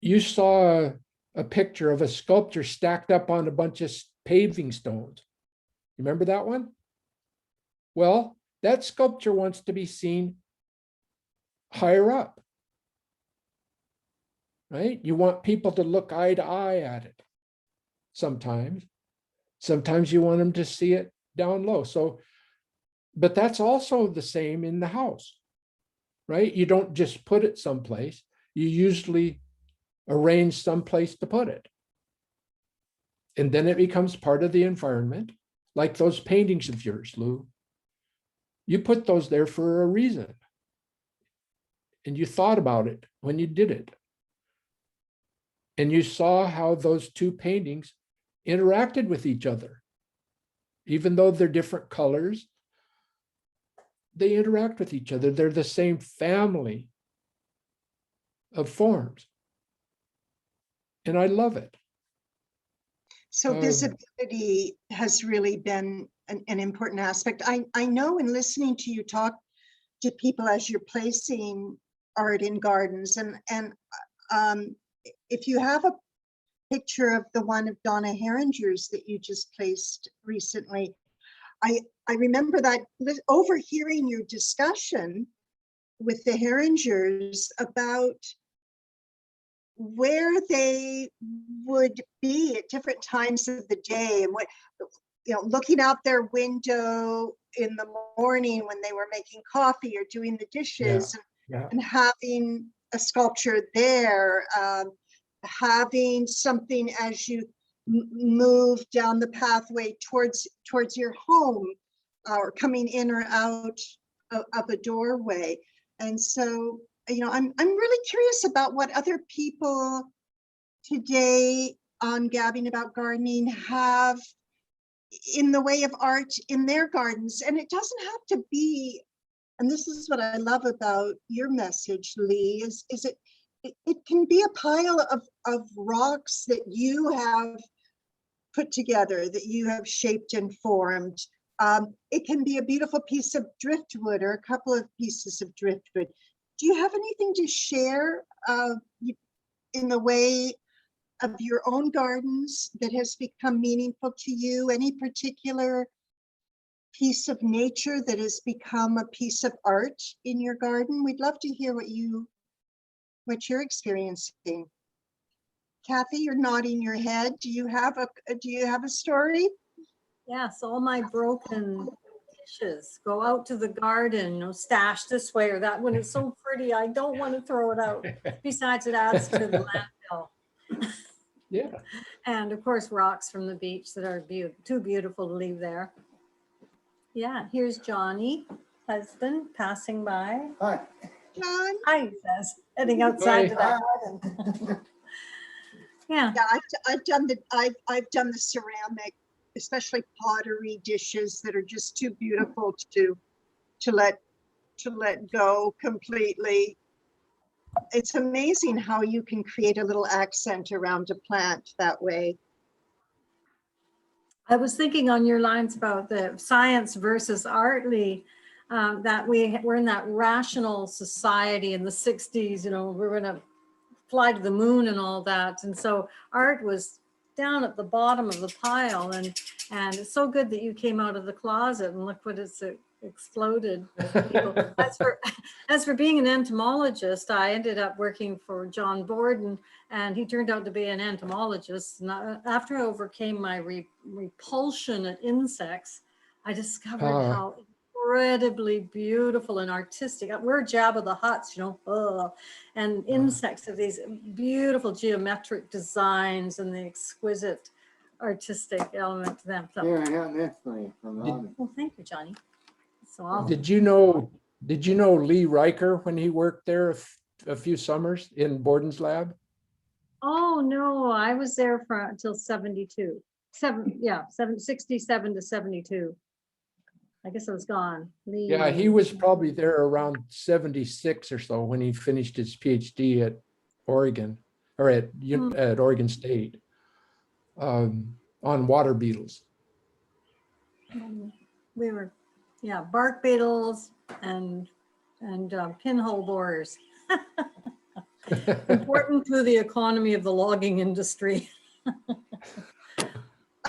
You saw a picture of a sculpture stacked up on a bunch of paving stones. Remember that one? Well, that sculpture wants to be seen higher up, right? You want people to look eye to eye at it sometimes. Sometimes you want them to see it down low. So, but that's also the same in the house, right? You don't just put it someplace. You usually arrange someplace to put it. And then it becomes part of the environment, like those paintings of yours, Lou. You put those there for a reason. And you thought about it when you did it. And you saw how those 2 paintings interacted with each other. Even though they're different colors, they interact with each other. They're the same family of forms. and I love it. So Um, visibility has really been an important aspect. I know in listening to you talk to people as you're placing art in gardens, and if you have a picture of the one of Donna Herringer's that you just placed recently, I remember that overhearing your discussion with the Herringers about where they would be at different times of the day, and what, looking out their window in the morning when they were making coffee or doing the dishes, Yeah. and having a sculpture there, having something as you move down the pathway towards your home, or coming in or out of a doorway. And so, I'm really curious about what other people today on Gabbing About Gardening have in the way of art in their gardens. And it doesn't have to be, and this is what I love about your message, Lee, is it can be a pile of rocks that you have put together, that you have shaped and formed. It can be a beautiful piece of driftwood or a couple of pieces of driftwood. Do you have anything to share in the way of your own gardens that has become meaningful to you? Any particular piece of nature that has become a piece of art in your garden? We'd love to hear what you're experiencing. Kathy, you're nodding your head. Do you have a story? Yes, all my broken dishes go out to the garden, stashed this way or that. When it's so pretty, I don't want to throw it out. Besides, it adds to the landfill. Yeah. And of course, rocks from the beach that are too beautiful to leave there. Yeah, here's Johnny, husband, passing by. Hi. John? Hi, he says, heading outside Hi. to that garden. Yeah. Yeah, I've done the ceramic, especially pottery dishes that are just too beautiful to let go completely. It's amazing how you can create a little accent around a plant that way. I was thinking on your lines about the science versus art, Lee, that we're in that rational society in the 60s, we're going to fly to the moon and all that. And so art was down at the bottom of the pile, and it's so good that you came out of the closet and look what it's exploded. As for being an entomologist, I ended up working for John Borden, and he turned out to be an entomologist. And after I overcame my repulsion at insects, I discovered how incredibly beautiful and artistic. We're Jabba the Hutts, and insects have these beautiful geometric designs and the exquisite artistic element to them. So, Here, I got this for you from Robin. well, thank you, Johnny. So I'll, Did you know Lee Riker when he worked there a few summers in Borden's lab? oh no, I was there until 72. 67 to 72. I guess I was gone. Lee, Yeah, he was probably there around 76 or so when he finished his PhD at Oregon, or at Oregon State, on water beetles. we were, bark beetles and pinhole borers. Important to the economy of the logging industry.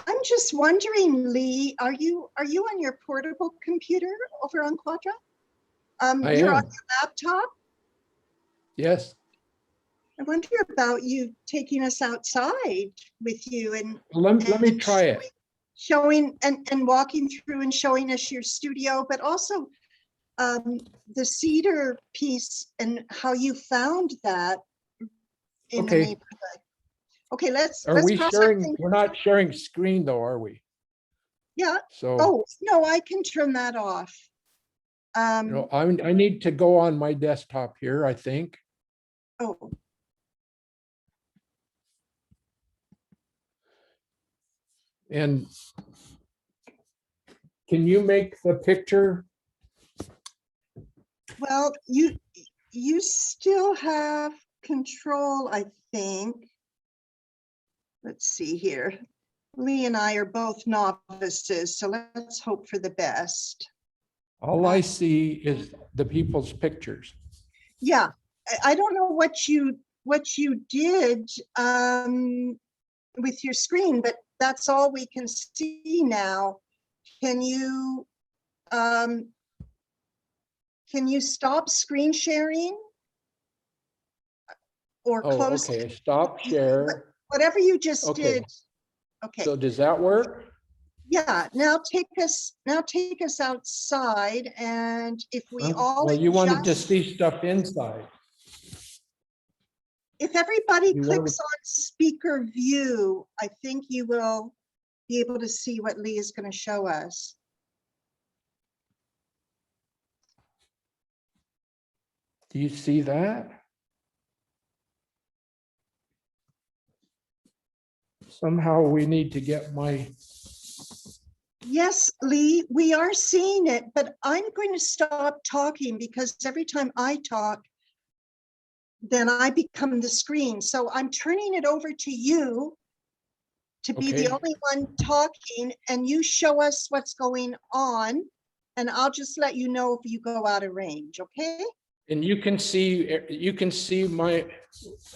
I'm just wondering, Lee, are you on your portable computer over on Quadra? You're on am. your laptop? Yes. I wonder about you taking us outside with you and Let me try it. showing and walking through and showing us your studio, but also the cedar piece and how you found that in the Okay. neighborhood. Okay, let's We cross our sharing? fingers. We're not sharing screen though, are we? Yeah. So, Oh, no, I can turn that off. I need to go on my desktop here, I think. Oh, And can you make the picture? well, you still have control, I think. let's see here. Lee and I are both novices, so let's hope for the best. All I see is the people's pictures. Yeah, I don't know what you did with your screen, but that's all we can see now. Can you stop screen sharing? Or Oh, close, okay, stop share. whatever you just Okay, did. Okay, so does that work? yeah, now take us outside, and if we all Well, you wanted to adjust, see stuff inside. if everybody You clicks on speaker view, I think you will be able to see what Lee is going to show us. Do you see that? Somehow we need to get my, Yes, Lee, we are seeing it, but I'm going to stop talking because every time I talk, then I become the screen. So I'm turning it over to you to be the Okay. only one talking, and you show us what's going on, and I'll just let you know if you go out of range, okay? and you can see my,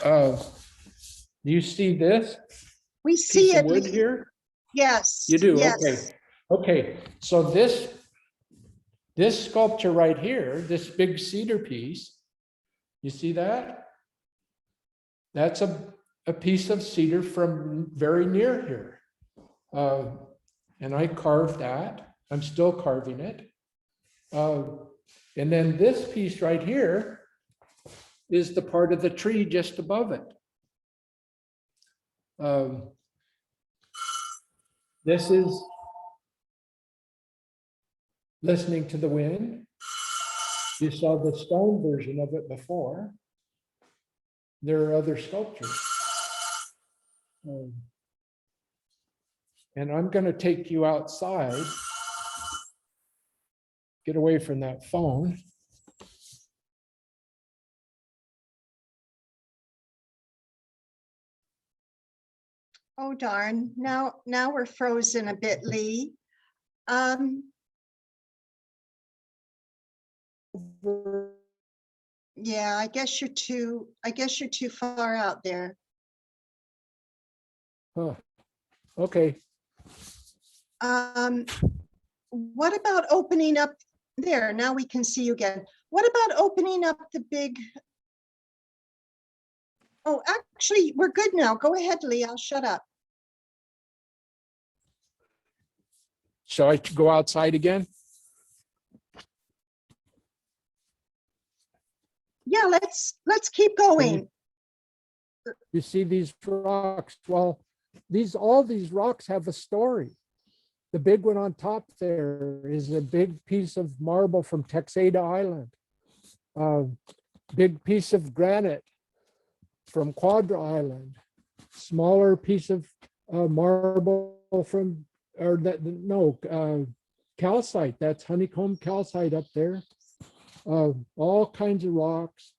do you see this We piece see of it, wood Lee. here? Yes. You do, yes. okay. Okay, so this sculpture right here, this big cedar piece, you see that? That's a piece of cedar from very near here. And I carved that. I'm still carving it. And then this piece right here is the part of the tree just above it. This is listening to the wind. You saw the stone version of it before. There are other sculptures. And I'm going to take you outside. Get away from that phone. Oh, darn. Now we're frozen a bit, Lee. Yeah, I guess you're too far out there. Huh. Okay. What about opening up there? Now we can see you again. What about opening up the big? Oh, actually, we're good now. Go ahead, Lee. I'll shut up. Shall I go outside again? Yeah, let's keep going. You see these rocks? Well, all these rocks have a story. The big one on top there is a big piece of marble from Texada Island. Big piece of granite from Quadra Island. Smaller piece of marble from, calcite. That's honeycomb calcite up there. All kinds of rocks.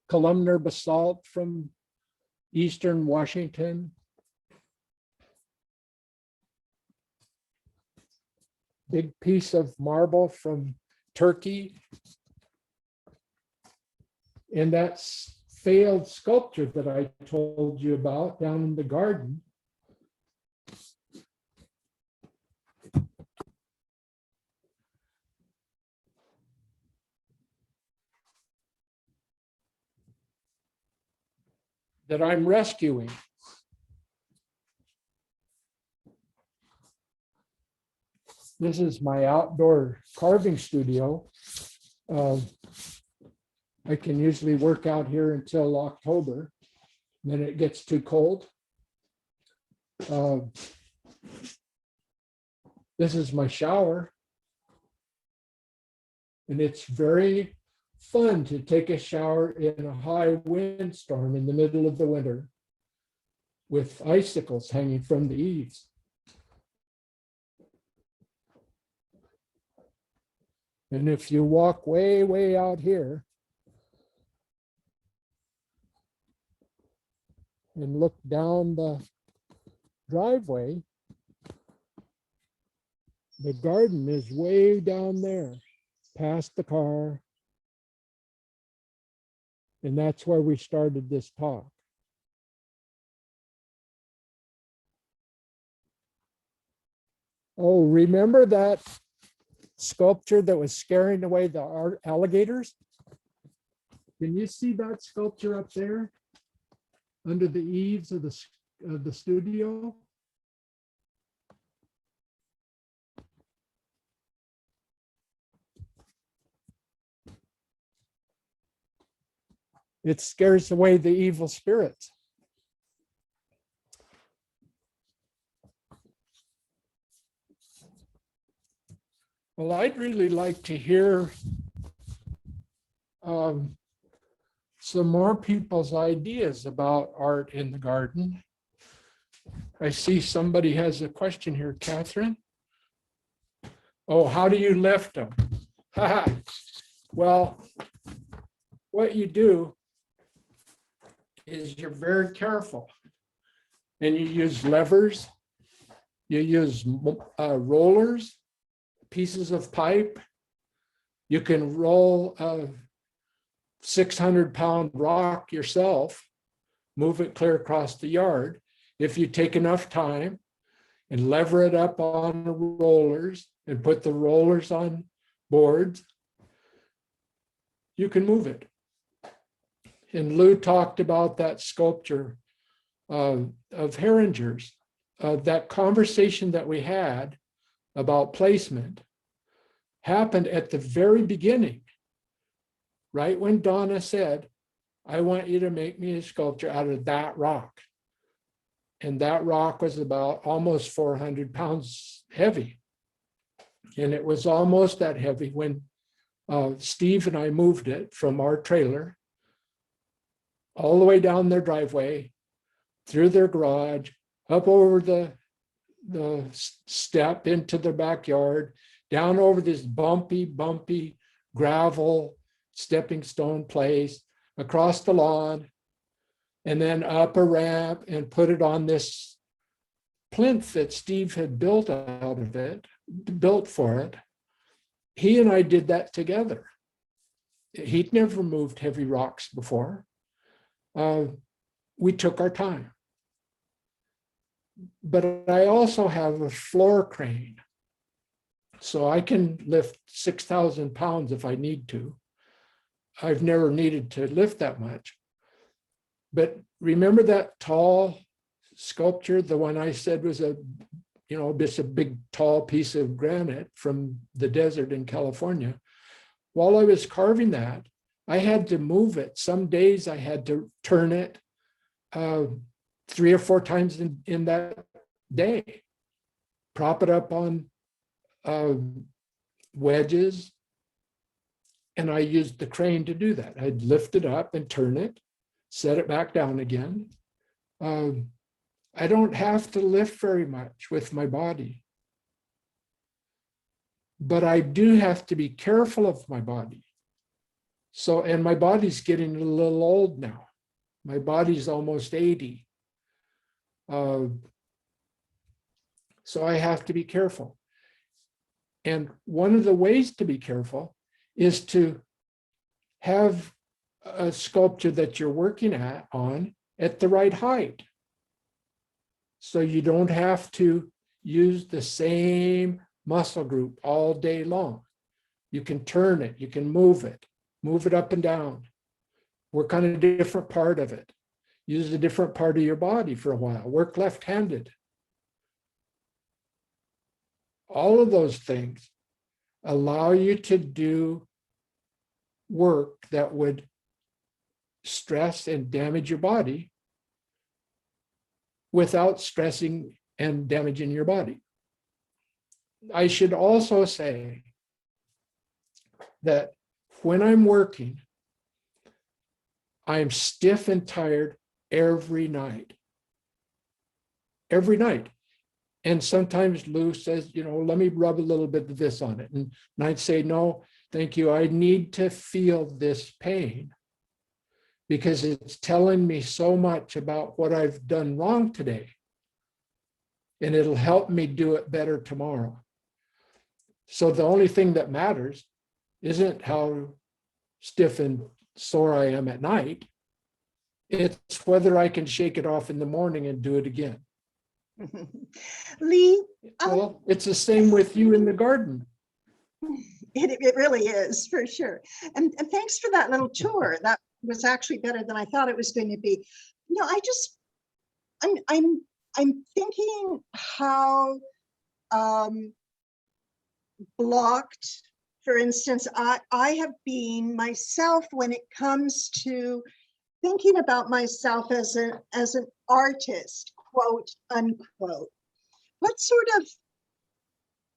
Columnar basalt from eastern Washington. Big piece of marble from Turkey. And that failed sculpture that I told you about down in the garden. That I'm rescuing. This is my outdoor carving studio. I can usually work out here until October. Then it gets too cold. This is my shower. And it's very fun to take a shower in a high windstorm in the middle of the winter with icicles hanging from the eaves. And if you walk way, way out here, and look down the driveway, the garden is way down there, past the car. And that's where we started this talk. Oh, remember that sculpture that was scaring away the alligators? Can you see that sculpture up there under the eaves of the studio? It scares away the evil spirits. Well, I'd really like to hear some more people's ideas about art in the garden. I see somebody has a question here, Catherine. Oh, how do you lift them? Well, what you do is you're very careful, and you use levers, you use rollers, pieces of pipe. You can roll a 600-pound rock yourself, move it clear across the yard. If you take enough time and lever it up on the rollers and put the rollers on boards, you can move it. And Lou talked about that sculpture of Herringer's. That conversation that we had about placement happened at the very beginning, right when Donna said, I want you to make me a sculpture out of that rock. And that rock was about almost 400 pounds heavy. And it was almost that heavy when Steve and I moved it from our trailer all the way down their driveway, through their garage, up over the step into their backyard, down over this bumpy gravel stepping stone place, across the lawn, and then up a ramp and put it on this plinth that Steve had built out of it, built for it. He and I did that together. He'd never moved heavy rocks before. We took our time. But I also have a floor crane, so I can lift 6,000 pounds if I need to. I've never needed to lift that much. But remember that tall sculpture, the one I said was just a big tall piece of granite from the desert in California. While I was carving that, I had to move it. Some days I had to turn it 3 or 4 times in that day, prop it up on wedges. And I used the crane to do that. I'd lift it up and turn it, set it back down again. I don't have to lift very much with my body, but I do have to be careful of my body. So, and my body's getting a little old now. My body's almost 80. So I have to be careful. And one of the ways to be careful is to have a sculpture that you're working on at the right height. So you don't have to use the same muscle group all day long. You can turn it, you can move it up and down, work on a different part of it, use a different part of your body for a while, work left-handed. All of those things allow you to do work that would stress and damage your body without stressing and damaging your body. I should also say that when I'm working, I'm stiff and tired every night. Every night. And sometimes Lou says, let me rub a little bit of this on it. And I'd say, no, thank you. I need to feel this pain. because it's telling me so much about what I've done wrong today. And it'll help me do it better tomorrow. So the only thing that matters isn't how stiff and sore I am at night. It's whether I can shake it off in the morning and do it again. Lee, Well, it's the same with you in the garden. it really is, for sure. And thanks for that little tour. That was actually better than I thought it was going to be. You know, I'm thinking how blocked, for instance, I have been myself when it comes to thinking about myself as an artist, quote unquote. What sort of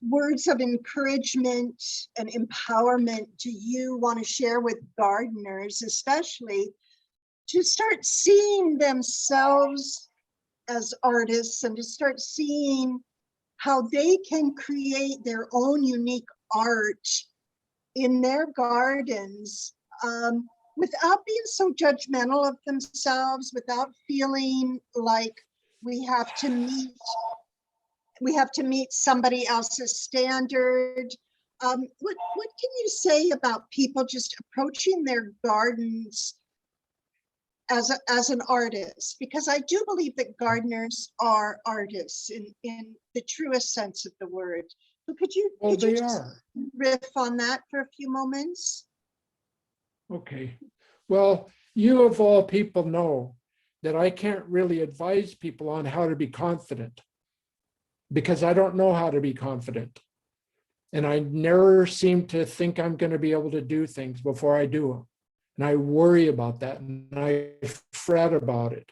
words of encouragement and empowerment do you want to share with gardeners, especially to start seeing themselves as artists and to start seeing how they can create their own unique art in their gardens without being so judgmental of themselves, without feeling like we have to meet somebody else's standard. What can you say about people just approaching their gardens as an artist? Because I do believe that gardeners are artists in the truest sense of the word. So could you just riff on that for a few moments? Okay. Well, you of all people know that I can't really advise people on how to be confident because I don't know how to be confident. And I never seem to think I'm going to be able to do things before I do them. And I worry about that and I fret about it.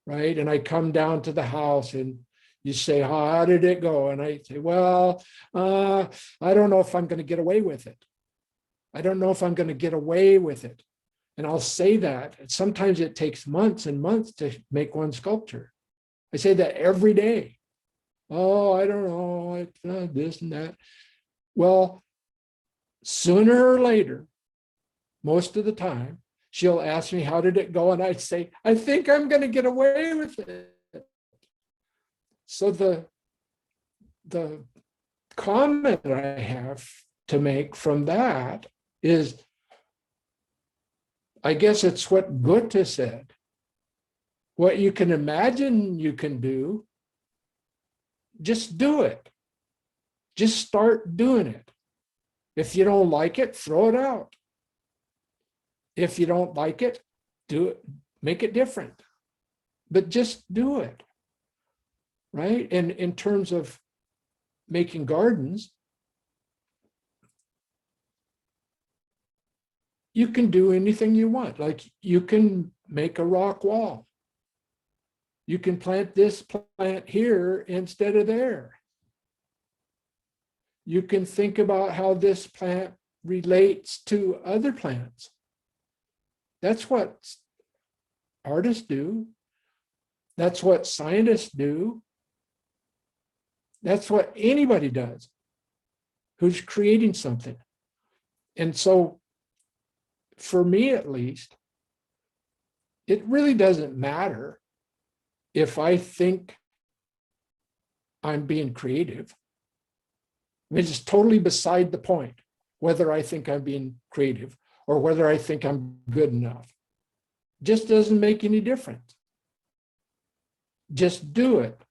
Right. And I come down to the house and you say, how did it go? And I say, well, I don't know if I'm going to get away with it. I don't know if I'm going to get away with it. And I'll say that. Sometimes it takes months and months to make one sculpture. I say that every day. Oh, I don't know, this and that. Well, sooner or later, most of the time, she'll ask me, how did it go? And I'd say, I think I'm going to get away with it. So the comment I have to make from that is, I guess it's what Goethe said. What you can imagine you can do, just do it. Just start doing it. If you don't like it, throw it out. If you don't like it, do it, make it different. But just do it. Right? And in terms of making gardens, you can do anything you want. Like you can make a rock wall. You can plant this plant here instead of there. You can think about how this plant relates to other plants. That's what artists do. That's what scientists do. That's what anybody does who's creating something. And so, for me at least, it really doesn't matter if I think I'm being creative. I mean, it's totally beside the point whether I think I'm being creative or whether I think I'm good enough. Just doesn't make any difference. Just do it.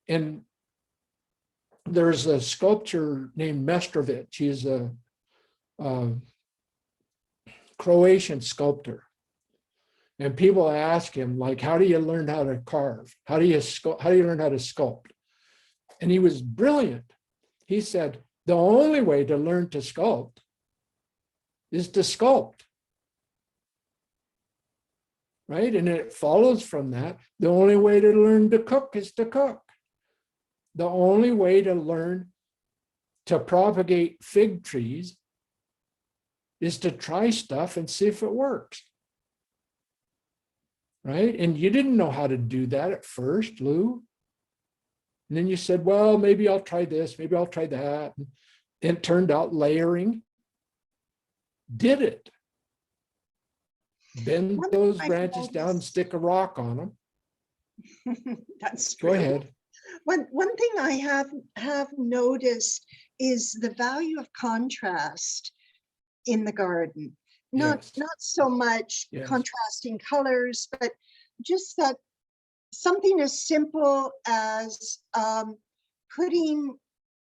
And there's a sculptor named Mestrovic. He's a Croatian sculptor. And people ask him, like, how do you learn how to carve? How do you learn how to sculpt? And he was brilliant. He said, the only way to learn to sculpt is to sculpt. Right? And it follows from that, the only way to learn to cook is to cook. The only way to learn to propagate fig trees is to try stuff and see if it works. Right? And you didn't know how to do that at first, Lou. And then you said, well, maybe I'll try this, maybe I'll try that. And it turned out layering did it. Bend One those I've branches down and noticed- stick a rock on them. That's Go true. ahead. One thing I have noticed is the value of contrast in the garden. Yes. Not so much Yes. contrasting colors, but just that something as simple as putting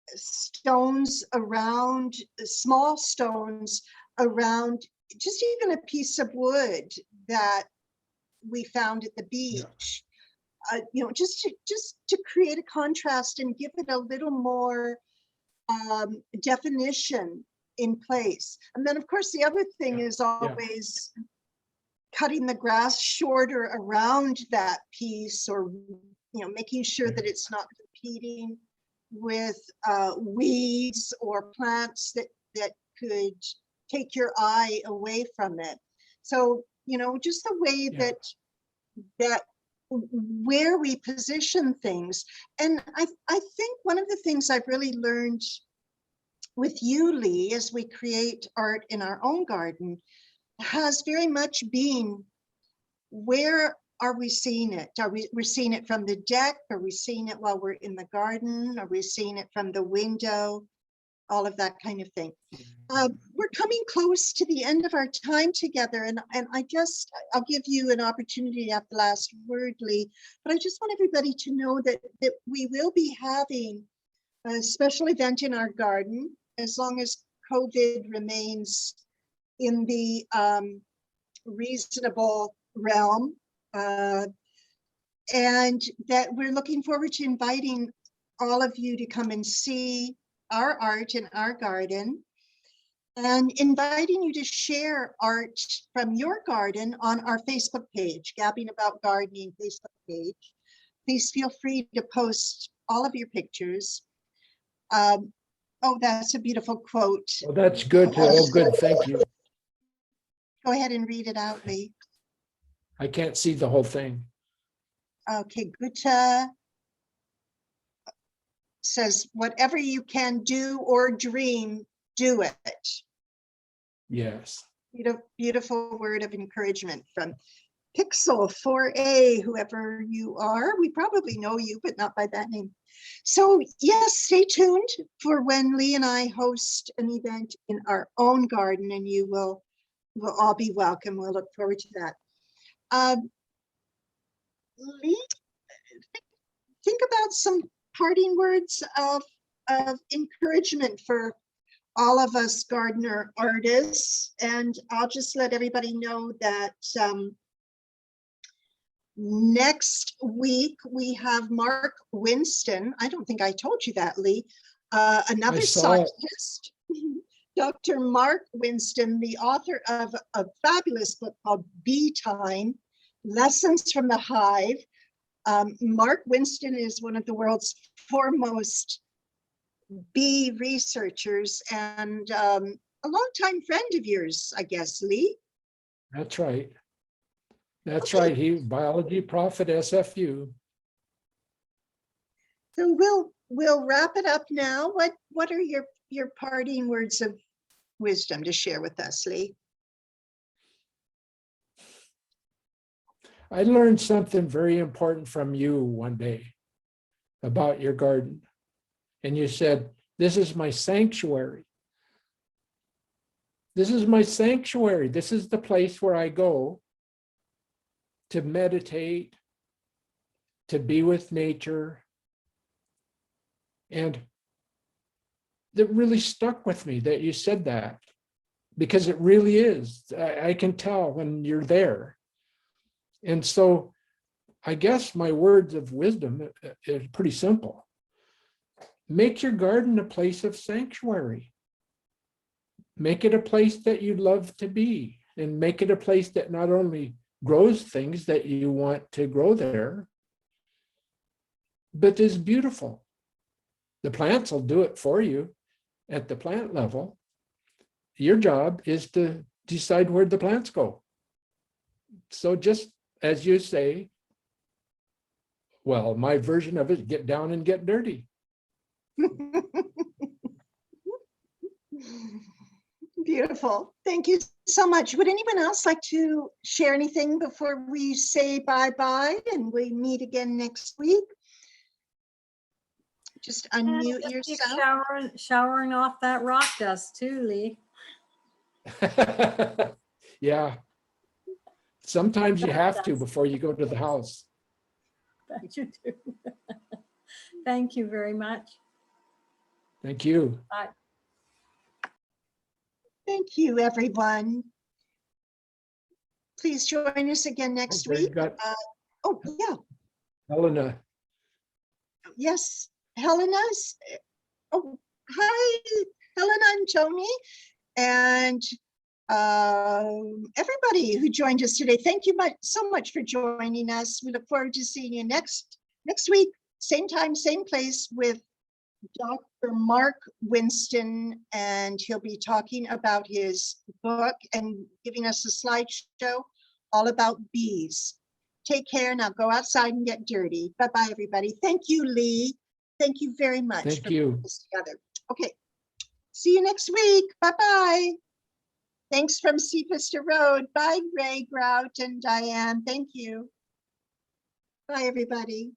stones around, small stones around, just even a piece of wood that we found at the beach. Just to create a contrast and give it a little more definition in place. And then, of course, the other thing is always cutting the grass shorter around that piece, or making sure that it's not competing with weeds or plants that could take your eye away from it. So just the way that where we position things. And I think one of the things I've really learned with you, Lee, as we create art in our own garden, has very much been, where are we seeing it? We're seeing it from the deck? Are we seeing it while we're in the garden? Are we seeing it from the window? All of that kind of thing. We're coming close to the end of our time together, and I'll give you an opportunity to have the last word, Lee, but I just want everybody to know that we will be having a special event in our garden, as long as COVID remains in the reasonable realm, and that we're looking forward to inviting all of you to come and see our art in our garden, and inviting you to share art from your garden on our Facebook page, Gabbing About Gardening Facebook page. Please feel free to post all of your pictures. Oh, that's a beautiful quote. Well, that's good. Oh, good. Thank you. Go ahead and read it out, Lee. I can't see the whole thing. Okay, Gutta says, whatever you can do or dream, do it. Yes. Beautiful word of encouragement from Pixel 4A, whoever you are. We probably know you, but not by that name. So yes, stay tuned for when Lee and I host an event in our own garden, and you will all be welcome. We'll look forward to that. Lee, think about some parting words of encouragement for all of us gardener artists. And I'll just let everybody know that next week we have Mark Winston. I don't think I told you that, Lee. Another scientist, Dr. Mark Winston, the author of a fabulous book called Bee Time, Lessons from the Hive. Mark Winston is one of the world's foremost bee researchers, and a longtime friend of yours, I guess, Lee. That's right. That's right. He biology prof at SFU. So we'll wrap it up now. What are your parting words of wisdom to share with us, Lee? I learned something very important from you one day about your garden. And you said, this is my sanctuary. This is my sanctuary. This is the place where I go to meditate, to be with nature. And that really stuck with me that you said that, because it really is. I can tell when you're there. And so I guess my words of wisdom is pretty simple. Make your garden a place of sanctuary. Make it a place that you love to be, and make it a place that not only grows things that you want to grow there, but is beautiful. The plants will do it for you at the plant level. Your job is to decide where the plants go. So just as you say, well, my version of it, get down and get dirty. Beautiful. Thank you so much. Would anyone else like to share anything before we say bye-bye and we meet again next week? Just unmute Just keep yourself. showering off that rock dust too, Lee. Yeah. Sometimes you have to before you go to the house. That you do. Thank you very much. Thank you. Bye. Thank you, everyone. Please join us again next Okay, week. got Oh, yeah, Helena. yes, Helena's. Oh, hi, Helena and Tony, and everybody who joined us today. Thank you so much for joining us. We look forward to seeing you next week, same time, same place, with Dr. Mark Winston, and he'll be talking about his book and giving us a slideshow all about bees. Take care. Now go outside and get dirty. Bye-bye, everybody. Thank you, Lee. Thank you very much Thank for you. putting this together. Okay. See you next week. Bye-bye. Thanks from Seapister Road. Bye, Ray, Grout, and Diane. Thank you. Bye, everybody.